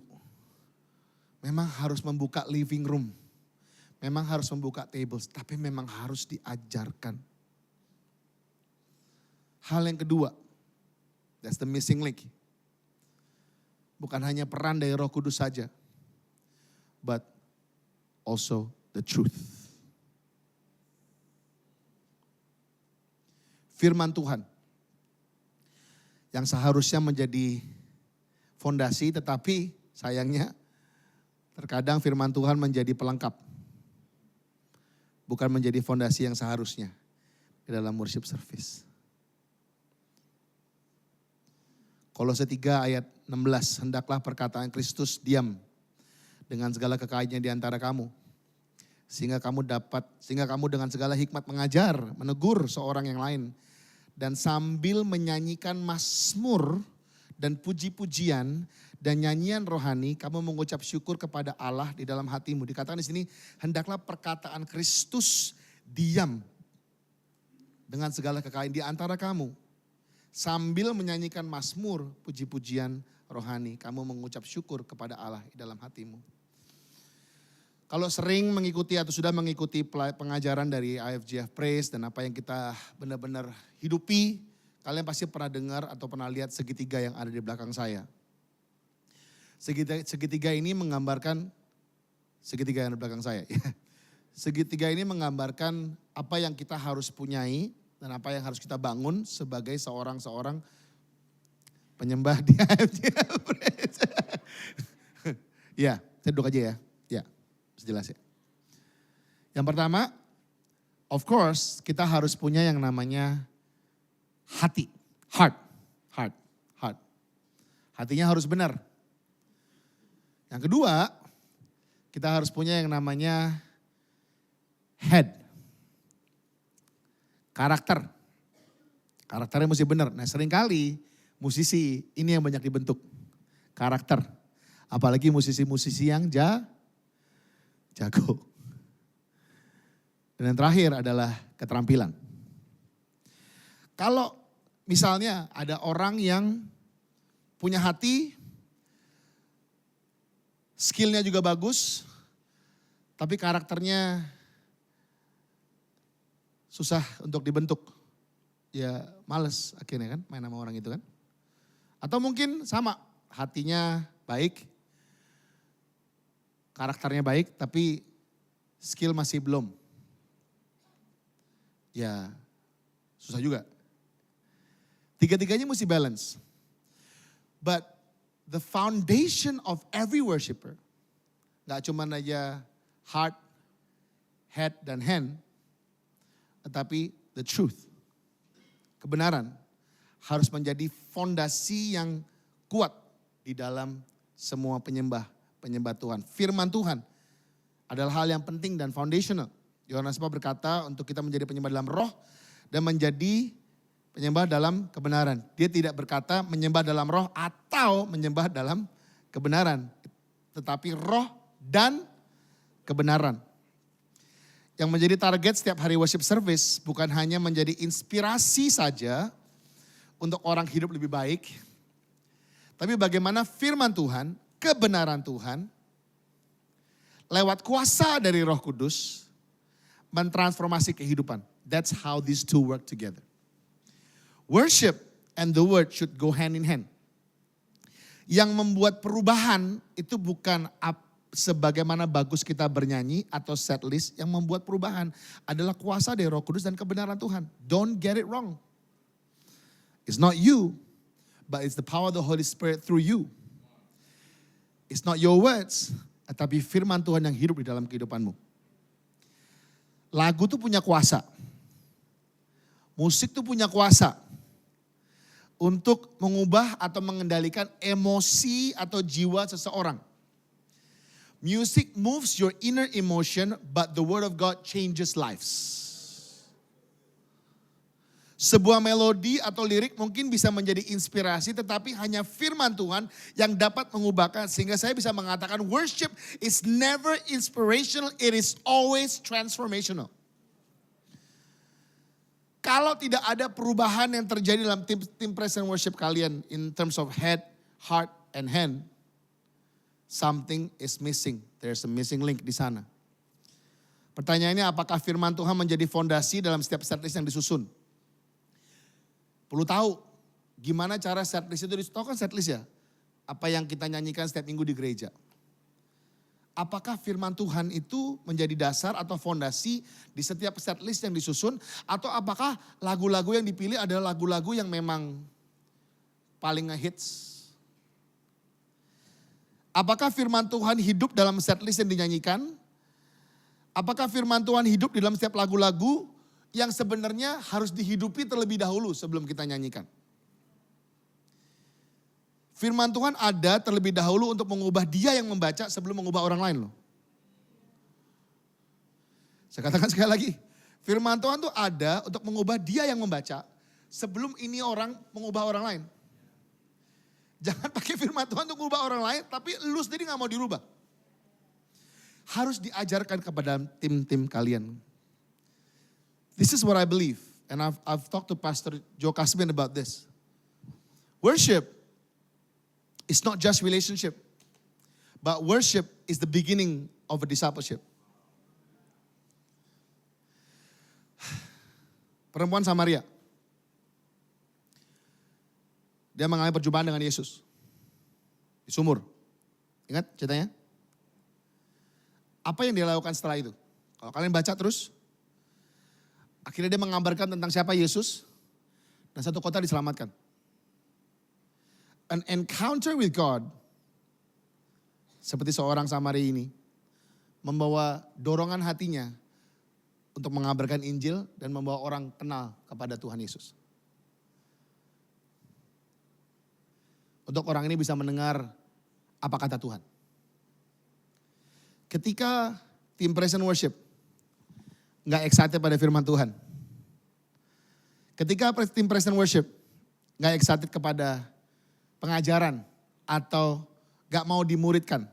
Memang harus membuka living room. Memang harus membuka tables, tapi memang harus diajarkan. Hal yang kedua, that's the missing link. Bukan hanya peran dari Roh Kudus saja, but also the truth. Firman Tuhan yang seharusnya menjadi fondasi, tetapi sayangnya terkadang firman Tuhan menjadi pelengkap. Bukan menjadi fondasi yang seharusnya di dalam worship service. Kolose 3 ayat 16, hendaklah perkataan Kristus diam dengan segala kekayaannya di antara kamu. Sehingga kamu dengan segala hikmat mengajar, menegur seorang yang lain. Dan sambil menyanyikan mazmur dan puji-pujian dan nyanyian rohani, kamu mengucap syukur kepada Allah di dalam hatimu. Dikatakan di sini, hendaklah perkataan Kristus diam dengan segala kekayaan di antara kamu. Sambil menyanyikan mazmur, puji-pujian rohani, kamu mengucap syukur kepada Allah di dalam hatimu. Kalau sering mengikuti atau sudah mengikuti pengajaran dari IFGF Praise dan apa yang kita benar-benar hidupi, kalian pasti pernah dengar atau pernah lihat segitiga yang ada di belakang saya. Segitiga ini menggambarkan, segitiga yang di belakang saya. Segitiga ini menggambarkan apa yang kita harus punyai dan apa yang harus kita bangun sebagai seorang penyembah di IFGF Praise. Ya, saya duduk aja ya. Ya, jelas ya. Yang pertama, of course kita harus punya yang namanya hati, heart. Hatinya harus benar. Yang kedua, kita harus punya yang namanya head. Karakternya mesti benar. Nah seringkali musisi ini yang banyak dibentuk. Karakter. Apalagi musisi-musisi yang jago. Dan yang terakhir adalah keterampilan. Kalau misalnya ada orang yang punya hati, skillnya juga bagus, tapi karakternya susah untuk dibentuk. Ya males akhirnya kan main sama orang itu kan. Atau mungkin sama, hatinya baik, karakternya baik tapi skill masih belum. Ya susah juga. Tiga-tiganya mesti balance. But the foundation of every worshiper, gak cuma aja heart, head, dan hand, tetapi the truth, kebenaran, harus menjadi fondasi yang kuat di dalam semua penyembah Tuhan. Firman Tuhan adalah hal yang penting dan foundational. Yohanes berkata untuk kita menjadi penyembah dalam roh dan menjadi penyembah dalam kebenaran. Dia tidak berkata menyembah dalam roh atau menyembah dalam kebenaran. Tetapi roh dan kebenaran. Yang menjadi target setiap hari worship service bukan hanya menjadi inspirasi saja untuk orang hidup lebih baik. Tapi bagaimana firman Tuhan kebenaran Tuhan lewat kuasa dari Roh Kudus mentransformasi kehidupan. That's how these two work together. Worship and the word should go hand in hand. Yang membuat perubahan itu bukan sebagaimana bagus kita bernyanyi atau set list. Yang membuat perubahan adalah kuasa dari Roh Kudus dan kebenaran Tuhan. Don't get it wrong. It's not you, but it's the power of the Holy Spirit through you. It's not your words, tapi firman Tuhan yang hidup di dalam kehidupanmu. Lagu tuh punya kuasa. Musik tuh punya kuasa untuk mengubah atau mengendalikan emosi atau jiwa seseorang. Music moves your inner emotion, but the word of God changes lives. Sebuah melodi atau lirik mungkin bisa menjadi inspirasi, tetapi hanya firman Tuhan yang dapat mengubahkan. Sehingga saya bisa mengatakan worship is never inspirational, it is always transformational. Kalau tidak ada perubahan yang terjadi dalam tim praise and worship kalian in terms of head, heart, and hand, something is missing. There's a missing link di sana. Pertanyaannya, apakah firman Tuhan menjadi fondasi dalam setiap setlist yang disusun? Perlu tahu gimana cara setlist itu disusun. Tahu kan setlist ya? Apa yang kita nyanyikan setiap minggu di gereja. Apakah firman Tuhan itu menjadi dasar atau fondasi di setiap setlist yang disusun? Atau apakah lagu-lagu yang dipilih adalah lagu-lagu yang memang paling ngehits? Apakah firman Tuhan hidup dalam setlist yang dinyanyikan? Apakah firman Tuhan hidup di dalam setiap lagu-lagu yang sebenarnya harus dihidupi terlebih dahulu sebelum kita nyanyikan? Firman Tuhan ada terlebih dahulu untuk mengubah dia yang membaca sebelum mengubah orang lain loh. Saya katakan sekali lagi, firman Tuhan tuh ada untuk mengubah dia yang membaca sebelum ini orang mengubah orang lain. Jangan pakai firman Tuhan untuk mengubah orang lain, tapi lu sendiri gak mau dirubah. Harus diajarkan kepada tim-tim kalian. This is what I believe, and I've talked to Pastor Joe Kasmin about this. Worship it's not just relationship, but worship is the beginning of a discipleship. Perempuan Samaria. Dia mengalami perjumpaan dengan Yesus. Di sumur. Ingat ceritanya? Apa yang dia lakukan setelah itu? Kalau kalian baca terus. Akhirnya dia mengabarkan tentang siapa Yesus. Dan satu kota diselamatkan. An encounter with God, seperti seorang Samaria ini, membawa dorongan hatinya untuk mengabarkan Injil dan membawa orang kenal kepada Tuhan Yesus. Untuk orang ini bisa mendengar apa kata Tuhan. Ketika tim praise and worship gak excited pada firman Tuhan. Ketika tim praise and worship gak excited kepada pengajaran atau gak mau dimuridkan,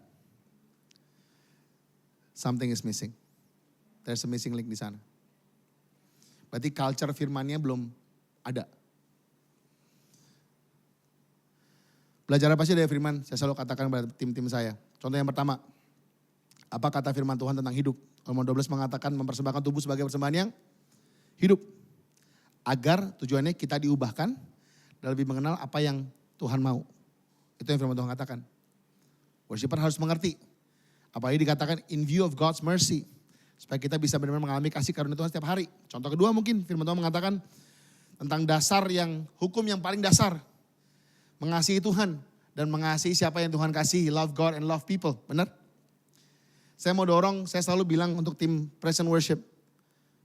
something is missing. There's a missing link di sana. Berarti culture firmannya belum ada. Belajar apa sih dari firman? Saya selalu katakan pada tim-tim saya. Contoh yang pertama, apa kata firman Tuhan tentang hidup? Roma 12 mengatakan mempersembahkan tubuh sebagai persembahan yang hidup. Agar tujuannya kita diubahkan dan lebih mengenal apa yang Tuhan mau. Itu yang firman Tuhan katakan. Worshipper harus mengerti. Apalagi dikatakan in view of God's mercy. Supaya kita bisa benar-benar mengalami kasih karunia Tuhan setiap hari. Contoh kedua mungkin firman Tuhan mengatakan tentang dasar yang, hukum yang paling dasar. Mengasihi Tuhan dan mengasihi siapa yang Tuhan kasih. Love God and love people. Benar? Saya mau dorong, saya selalu bilang untuk tim praise and worship.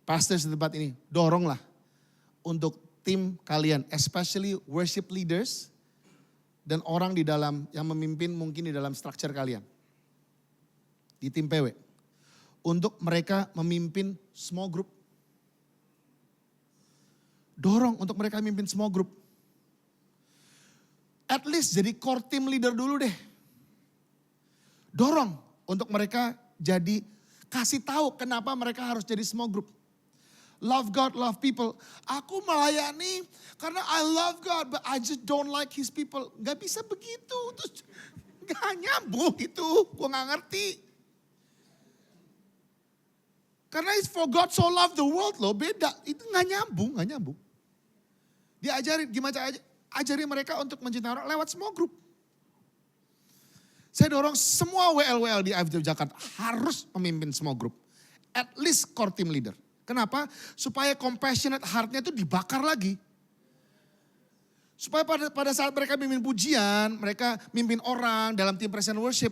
Pastors di tempat ini, doronglah untuk tim kalian. Especially worship leaders dan orang di dalam yang memimpin mungkin di dalam structure kalian. Di tim PW. Untuk mereka memimpin small group. Dorong untuk mereka memimpin small group. At least jadi core team leader dulu deh. Dorong untuk mereka jadi, kasih tahu kenapa mereka harus jadi small group. Love God, love people. Aku melayani karena I love God, but I just don't like his people. Gak bisa begitu. Terus, Gak nyambung itu, gue gak ngerti. Karena it's for God so love the world loh, beda. Itu gak nyambung. Dia ajarin, gimana ajarin mereka untuk mencintai orang lewat small group. Saya dorong semua WL di IFGF Jakarta harus memimpin small group. At least core team leader. Kenapa? Supaya compassionate heart-nya itu dibakar lagi. Supaya pada saat mereka mimpin pujian, mereka mimpin orang dalam tim praise and worship,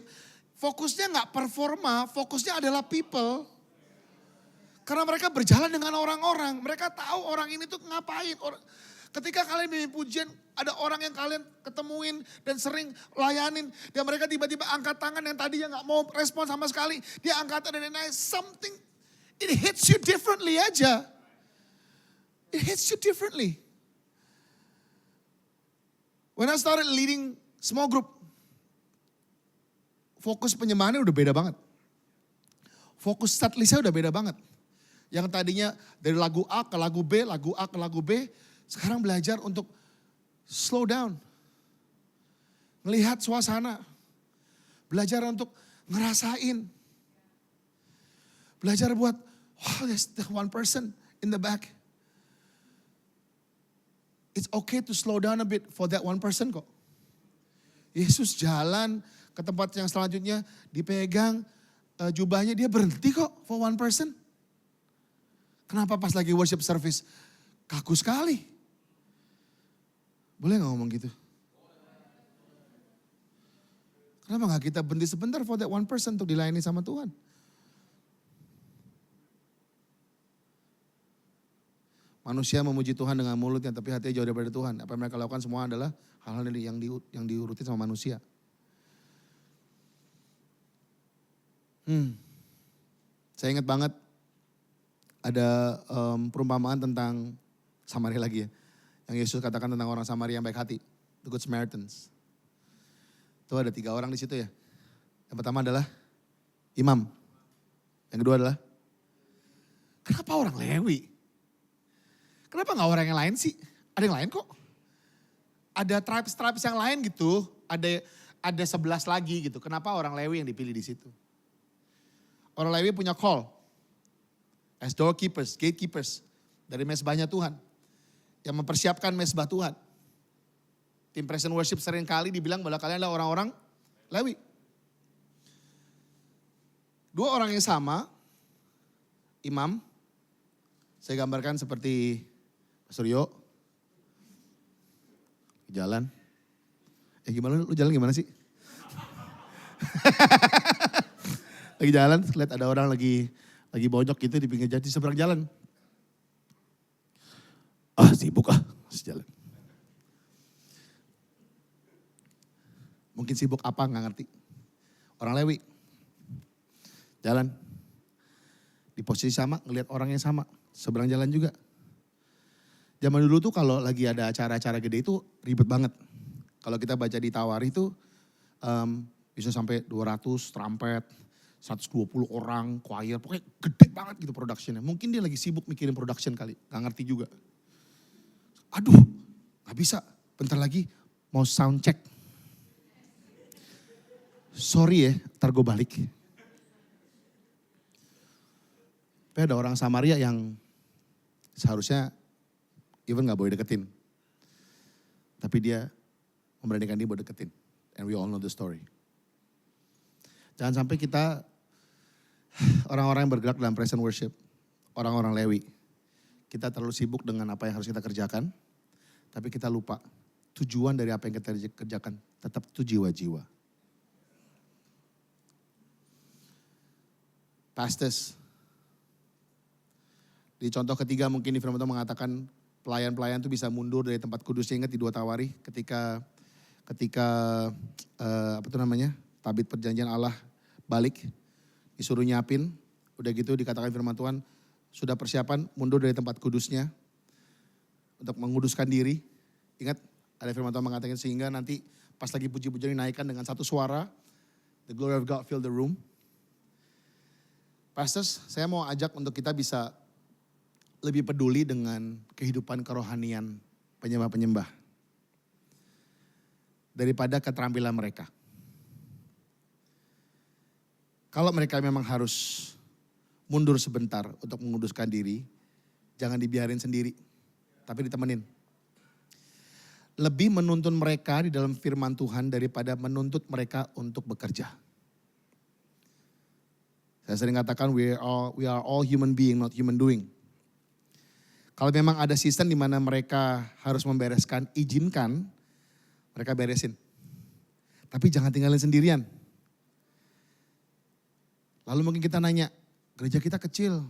fokusnya gak performa, fokusnya adalah people. Karena mereka berjalan dengan orang-orang, mereka tahu orang ini tuh ngapain. Ketika kalian mimpin pujian, ada orang yang kalian ketemuin dan sering layanin. Dan mereka tiba-tiba angkat tangan yang tadinya gak mau respon sama sekali. Dia angkat dan naik something, it hits you differently aja. It hits you differently. When I started leading small group, fokus penyembahannya udah beda banget. Fokus set listnya udah beda banget. Yang tadinya dari lagu A ke lagu B, lagu A ke lagu B, sekarang belajar untuk slow down. Melihat suasana. Belajar untuk ngerasain. Belajar buat, wow, there's the one person in the back. It's okay to slow down a bit for that one person kok. Yesus jalan ke tempat yang selanjutnya, dipegang jubahnya, dia berhenti kok for one person. Kenapa pas lagi worship service kaku sekali? Boleh gak ngomong gitu? Kenapa gak kita berhenti sebentar for that one person untuk dilayani sama Tuhan? Manusia memuji Tuhan dengan mulutnya, tapi hatinya jauh daripada Tuhan. Apa yang mereka lakukan semua adalah hal-hal yang diurutin sama manusia. Saya ingat banget ada perumpamaan tentang Samaria lagi ya. Yang Yesus katakan tentang orang Samaria yang baik hati. The Good Samaritans. Itu ada 3 orang di situ ya. Yang pertama adalah imam. Yang kedua adalah, kenapa orang Lewi? Kenapa gak orang yang lain sih? Ada yang lain kok. Ada tribes yang lain gitu. Ada 11 lagi gitu. Kenapa orang Lewi yang dipilih di situ? Orang Lewi punya call. As doorkeepers, gatekeepers. Dari mezbahnya Tuhan. Yang mempersiapkan mezbah Tuhan. Tim praise and worship sering kali dibilang bahwa kalian adalah orang-orang Lewi. 2 orang yang sama. Imam. Saya gambarkan seperti Suryo, jalan. Gimana lu jalan gimana sih? Lagi jalan, lihat ada orang lagi bonyok gitu di pinggir jalan, di seberang jalan. Sibuk sejalan. Mungkin sibuk apa nggak ngerti. Orang Lewi, jalan. Di posisi sama, ngelihat orang yang sama, seberang jalan juga. Zaman dulu tuh kalau lagi ada acara-acara gede itu ribet banget. Kalau kita baca di Tawari itu bisa sampai 200 trumpet, 120 orang, choir, pokoknya gede banget gitu productionnya. Mungkin dia lagi sibuk mikirin production kali, gak ngerti juga. Aduh, gak bisa, bentar lagi mau sound check. Sorry ya, ntar gue balik. Tapi ada orang Samaria yang seharusnya even gak boleh deketin. Tapi dia memberanikan dia buat deketin. And we all know the story. Jangan sampai kita orang-orang yang bergerak dalam praise and worship. Orang-orang Lewi. Kita terlalu sibuk dengan apa yang harus kita kerjakan. Tapi kita lupa tujuan dari apa yang kita kerjakan. Tetap itu jiwa-jiwa. Pastors. Di contoh ketiga mungkin di firman Tuhan mengatakan pelayan-pelayan itu bisa mundur dari tempat kudusnya. Ingat di 2 Tawari ketika tabit perjanjian Allah balik, disuruh nyiapin, udah gitu dikatakan firman Tuhan, sudah persiapan mundur dari tempat kudusnya untuk menguduskan diri. Ingat ada firman Tuhan mengatakan sehingga nanti pas lagi puji-pujian dinaikkan dengan satu suara, the glory of God fill the room. Pastors, saya mau ajak untuk kita bisa lebih peduli dengan kehidupan kerohanian penyembah-penyembah daripada keterampilan mereka. Kalau mereka memang harus mundur sebentar untuk menguduskan diri, jangan dibiarin sendiri, tapi ditemenin. Lebih menuntun mereka di dalam firman Tuhan daripada menuntut mereka untuk bekerja. Saya sering katakan we are all human being, not human doing. Kalau memang ada season di mana mereka harus membereskan, izinkan mereka beresin. Tapi jangan tinggalin sendirian. Lalu mungkin kita nanya, gereja kita kecil.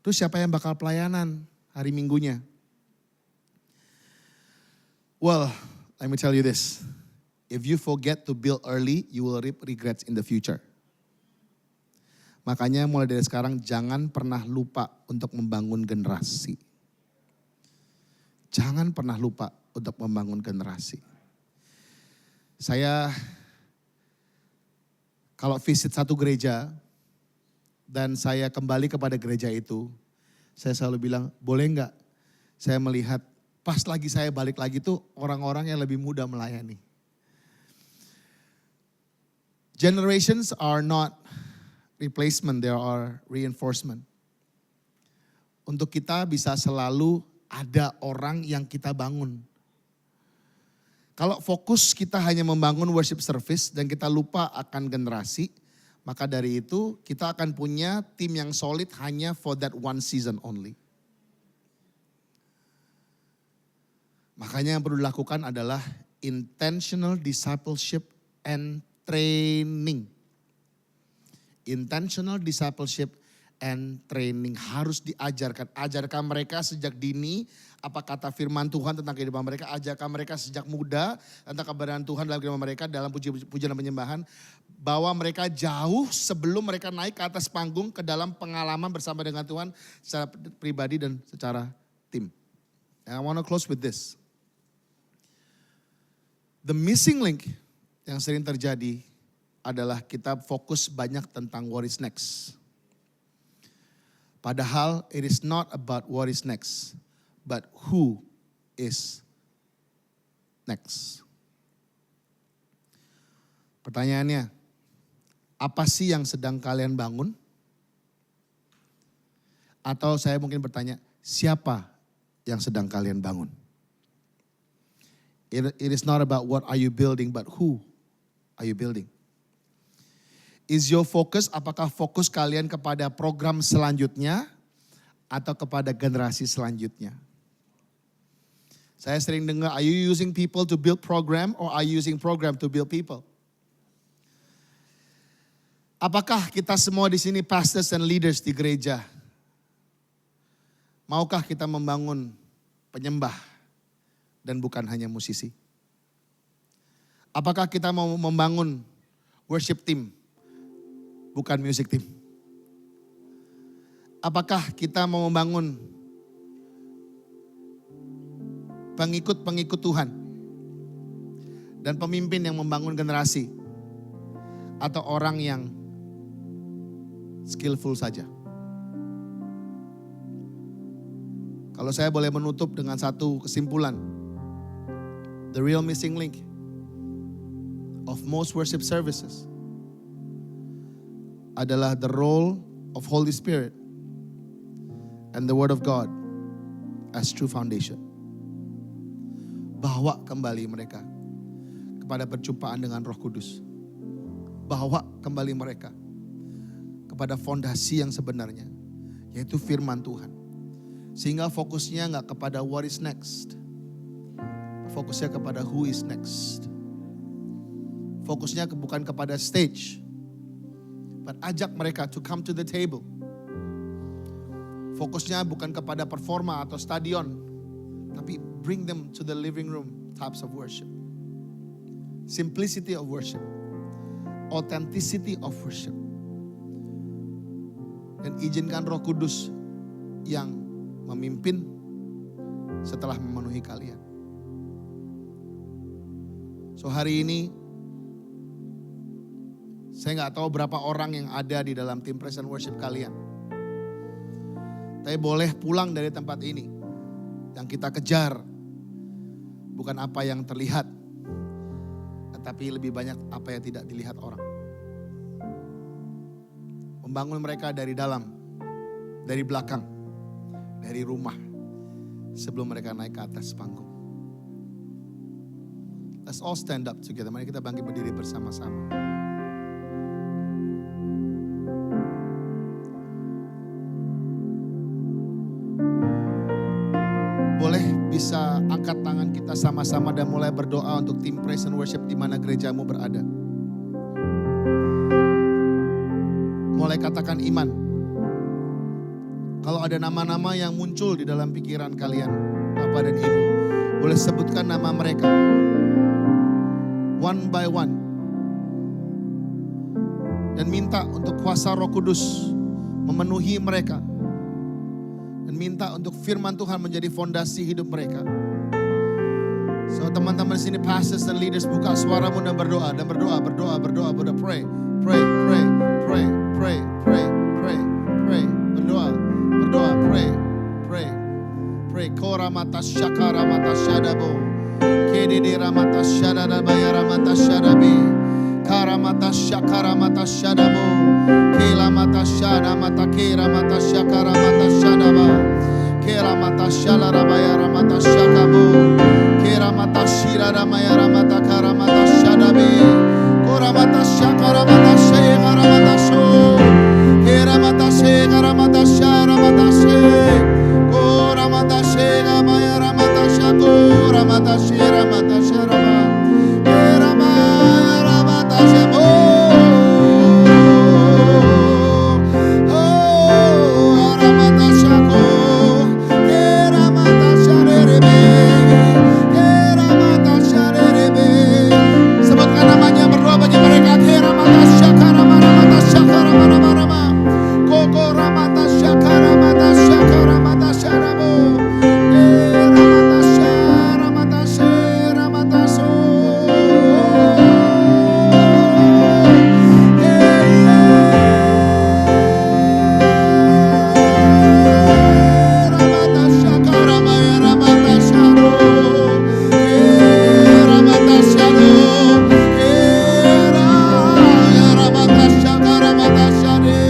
Terus siapa yang bakal pelayanan hari Minggunya? Well, let me tell you this. If you forget to build early, you will reap regrets in the future. Makanya mulai dari sekarang jangan pernah lupa untuk membangun generasi. Jangan pernah lupa untuk membangun generasi. Saya kalau visit satu gereja dan saya kembali kepada gereja itu, saya selalu bilang, boleh enggak saya melihat pas lagi saya balik lagi tuh orang-orang yang lebih muda melayani. Generations are not replacement, there are reinforcement. Untuk kita bisa selalu ada orang yang kita bangun. Kalau fokus kita hanya membangun worship service dan kita lupa akan generasi, maka dari itu kita akan punya tim yang solid hanya for that one season only. Makanya yang perlu dilakukan adalah intentional discipleship and training. Intentional discipleship and training harus diajarkan. Ajarkan mereka sejak dini apa kata firman Tuhan tentang kehidupan mereka. Ajarkan mereka sejak muda tentang kebenaran Tuhan dalam kehidupan mereka dalam pujian dan penyembahan. Bahwa mereka jauh sebelum mereka naik ke atas panggung ke dalam pengalaman bersama dengan Tuhan secara pribadi dan secara tim. And I want to close with this. The missing link yang sering terjadi adalah kita fokus banyak tentang what is next. Padahal it is not about what is next, but who is next. Pertanyaannya, apa sih yang sedang kalian bangun? Atau saya mungkin bertanya, siapa yang sedang kalian bangun? It is not about what are you building, but who are you building? Is your focus, apakah fokus kalian kepada program selanjutnya atau kepada generasi selanjutnya? Saya sering dengar, are you using people to build program or are you using program to build people? Apakah kita semua di sini pastors and leaders di gereja? Maukah kita membangun penyembah dan bukan hanya musisi? Apakah kita mau membangun worship team? Bukan music team. Apakah kita mau membangun pengikut-pengikut Tuhan dan pemimpin yang membangun generasi atau orang yang skillful saja? Kalau saya boleh menutup dengan satu kesimpulan, the real missing link of most worship services adalah the role of Holy Spirit and the Word of God as true foundation. Bawa kembali mereka kepada perjumpaan dengan Roh Kudus. Bawa kembali mereka kepada fondasi yang sebenarnya, yaitu firman Tuhan. Sehingga fokusnya gak kepada what is next, fokusnya kepada who is next. Fokusnya bukan kepada stage, but ajak mereka to come to the table. Fokusnya bukan kepada performa atau stadion, tapi bring them to the living room types of worship. Simplicity of worship. Authenticity of worship. Dan izinkan Roh Kudus yang memimpin setelah memenuhi kalian. So hari ini, saya gak tahu berapa orang yang ada di dalam tim praise and worship kalian. Tapi boleh pulang dari tempat ini. Yang kita kejar bukan apa yang terlihat, tetapi lebih banyak apa yang tidak dilihat orang. Membangun mereka dari dalam, dari belakang, dari rumah. Sebelum mereka naik ke atas panggung. Let's all stand up together. Mari kita bangkit berdiri bersama-sama. Boleh bisa angkat tangan kita sama-sama dan mulai berdoa untuk tim praise and worship di mana gerejamu berada. Mulai katakan iman. Kalau ada nama-nama yang muncul di dalam pikiran kalian, Bapak dan Ibu, boleh sebutkan nama mereka. One by one. Dan minta untuk kuasa Roh Kudus memenuhi mereka. Dan minta untuk firman Tuhan menjadi fondasi hidup mereka. So teman-teman di sini, pastors dan leaders, buka suaramu dan berdoa. Dan berdoa. Pray. Berdoa, pray. Kora mata syakara mata syadabo. Kedede ramata syadada bayara mata syadabi. Kara mata syakara mata syadabo. Kela mata syada mata kera mata syakara mata syadaba. Kera mata syalara bayara mata syakabo. Kera mata syirada mayara mata kara mata syadabi. Kora mata syakara mata syekara mata syo. Kera mata syekara mata syara mata syek. Kora mata syekara mayara mata syako. Kora mata syera mata syaraba. Kera mayara mata syabo. Kora mata syako. Kera mata syarebe. Kera mata syarebe. Sebutkan namanya, berdoa bagi mereka. Kera mata syakara mata syakara mata. Koko ramata syakara mata syakara mata syarabo. Kera mata syara mata syara mata so. Ramata syakara maya ramata syaro. Ramata syaro. Ramata syakara mata syare.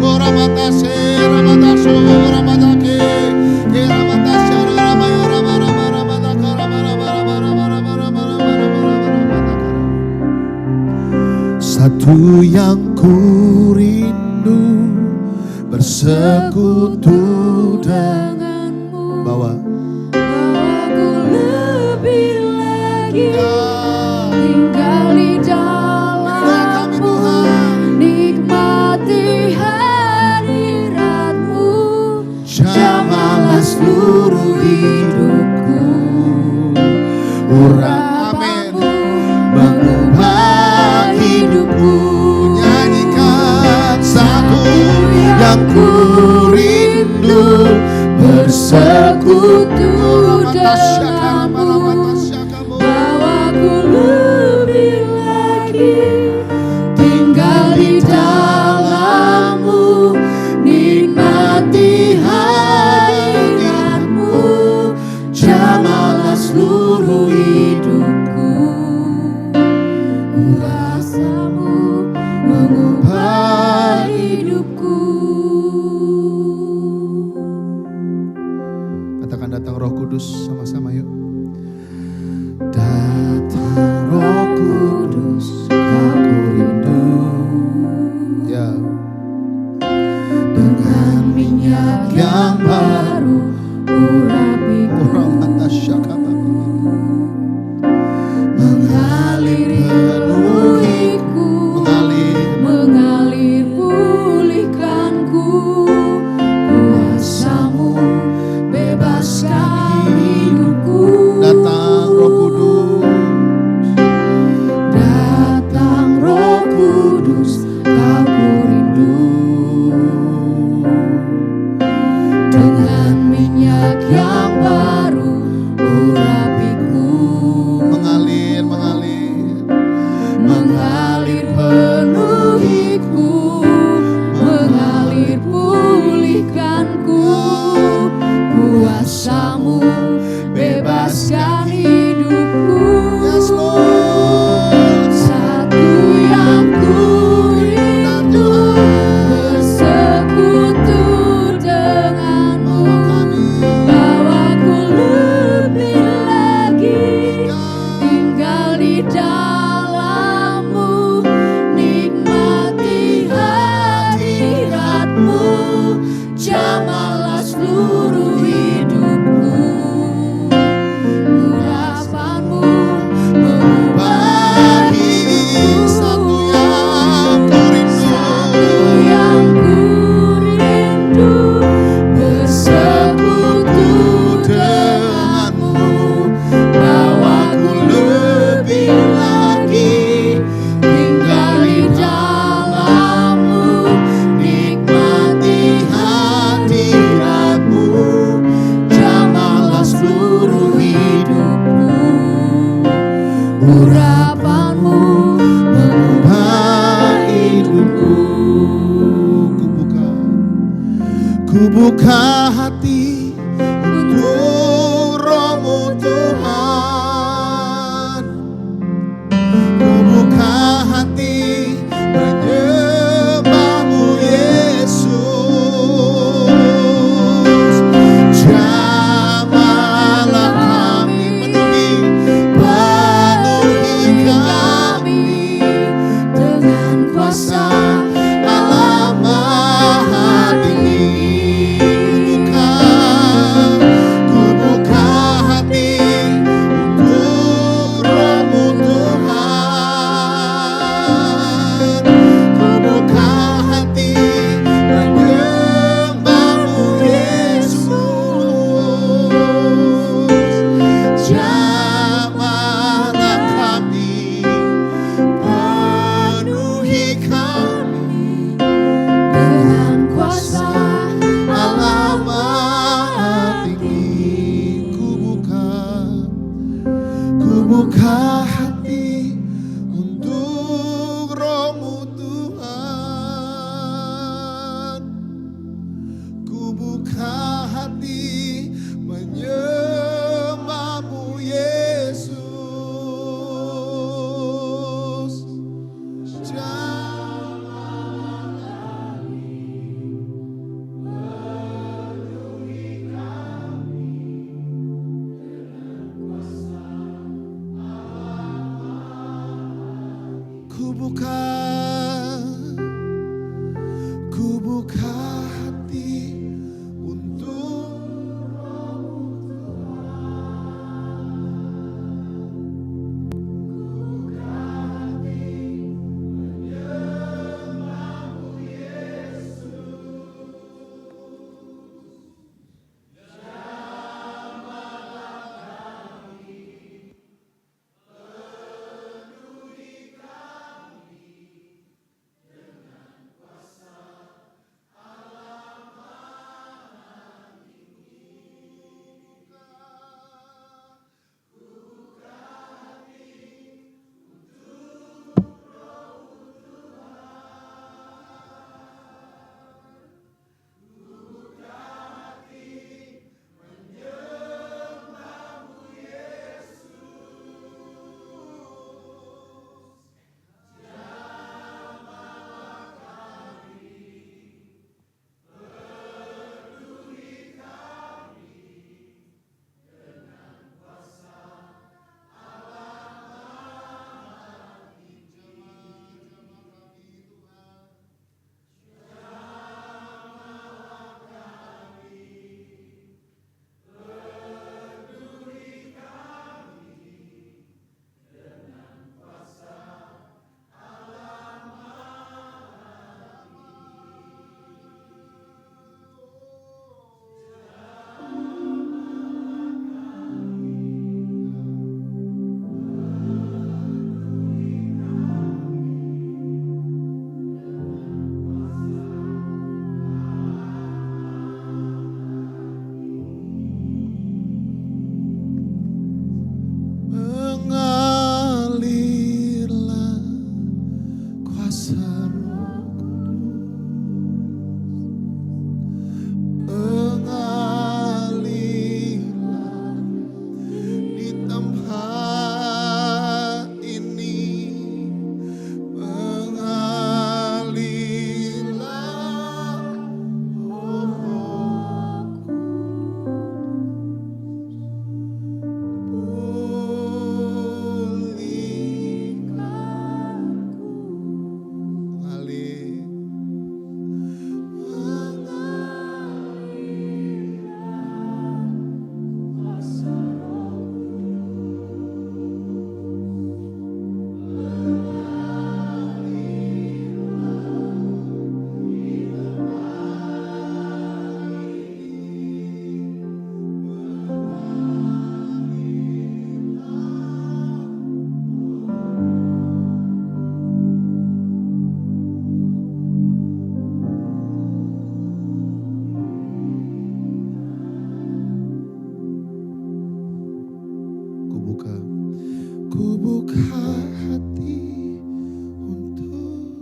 Koramata syara mata syora mata ke. Ramata syara maya ramata satu yang ku rindu bersekutu denganmu. Bawa Aku lebih lagi tinggal di dalammu, nikmati hadiratmu, jamalah seluruh hidupku. Urapanmu mengubah hidupku, nyanyikan satu yang ku rindu bersekutu denganmu. Bawaku lebih lagi tinggal di dalammu, nikmati hadiratmu, jamalah seluruh hidupku. Rasamu mengubah hidupku. Katakan datang Roh Kudus sama-sama yuk. Datang Roh Kudus, aku rindu. Ya. Dengan minyak yang baru urapiku, Ramata syakaba. mengalir penuhiku, mengalir pulihkanku. Kuasamu bebaskan hidupku. Datang Roh Kudus. Datang Roh Kudus, aku rindu. Dengan minyak yang baru urapiku, mengalir penuhiku, mengalir pulihkanku. Kuasamu bebaskan hidupku. Yes Lord. Satu yang ku rindu buka hati untuk Roh-Mu Tuhan. Ku buka hati menyembah-Mu Yesus. Ku buka hati untuk mengalirlah kuasa Roh Kudus. Mengalirlah di tempat ini. Mengalirlah Roh Ku buka hati untuk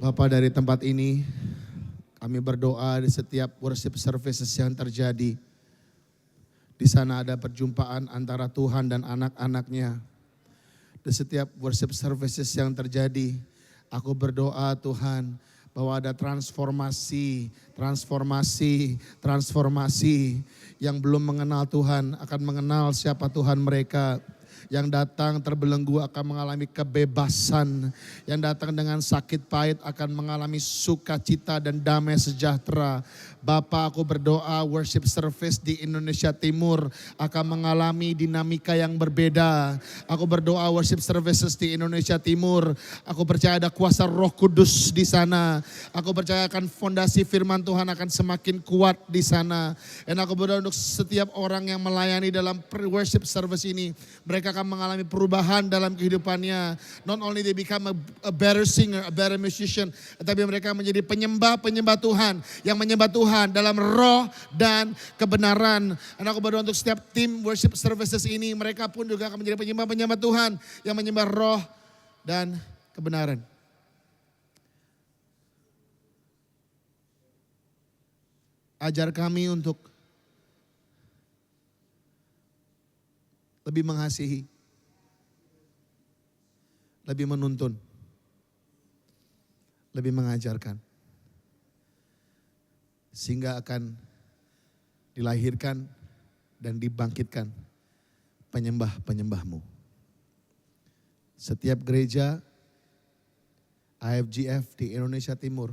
Bapa, dari tempat ini kami berdoa di setiap worship services yang terjadi. Di sana ada perjumpaan antara Tuhan dan anak-anaknya. Di setiap worship services yang terjadi, aku berdoa Tuhan bahwa ada transformasi yang belum mengenal Tuhan akan mengenal siapa Tuhan mereka. Yang datang terbelenggu akan mengalami kebebasan. Yang datang dengan sakit pahit akan mengalami sukacita dan damai sejahtera. Bapa, aku berdoa worship service di Indonesia Timur akan mengalami dinamika yang berbeda. Aku berdoa worship services di Indonesia Timur, aku percaya ada kuasa Roh Kudus di sana. Aku percaya akan fondasi firman Tuhan akan semakin kuat di sana. Dan aku berdoa untuk setiap orang yang melayani dalam worship service ini, mereka akan mengalami perubahan dalam kehidupannya. Not only they become a better singer, a better musician, tetapi mereka menjadi penyembah Tuhan yang menyembah Tuhan dalam roh dan kebenaran. Dan aku berdoa untuk setiap tim worship services ini, mereka pun juga akan menjadi penyembah Tuhan yang menyembah roh dan kebenaran. Ajar kami untuk lebih mengasihi, lebih menuntun, lebih mengajarkan. Sehingga akan dilahirkan dan dibangkitkan penyembah-penyembah-Mu. Setiap gereja IFGF di Indonesia Timur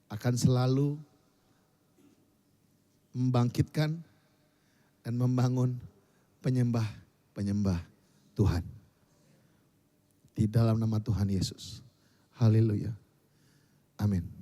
akan selalu membangkitkan dan membangun penyembah-penyembah Tuhan. Di dalam nama Tuhan Yesus. Haleluya. Amin.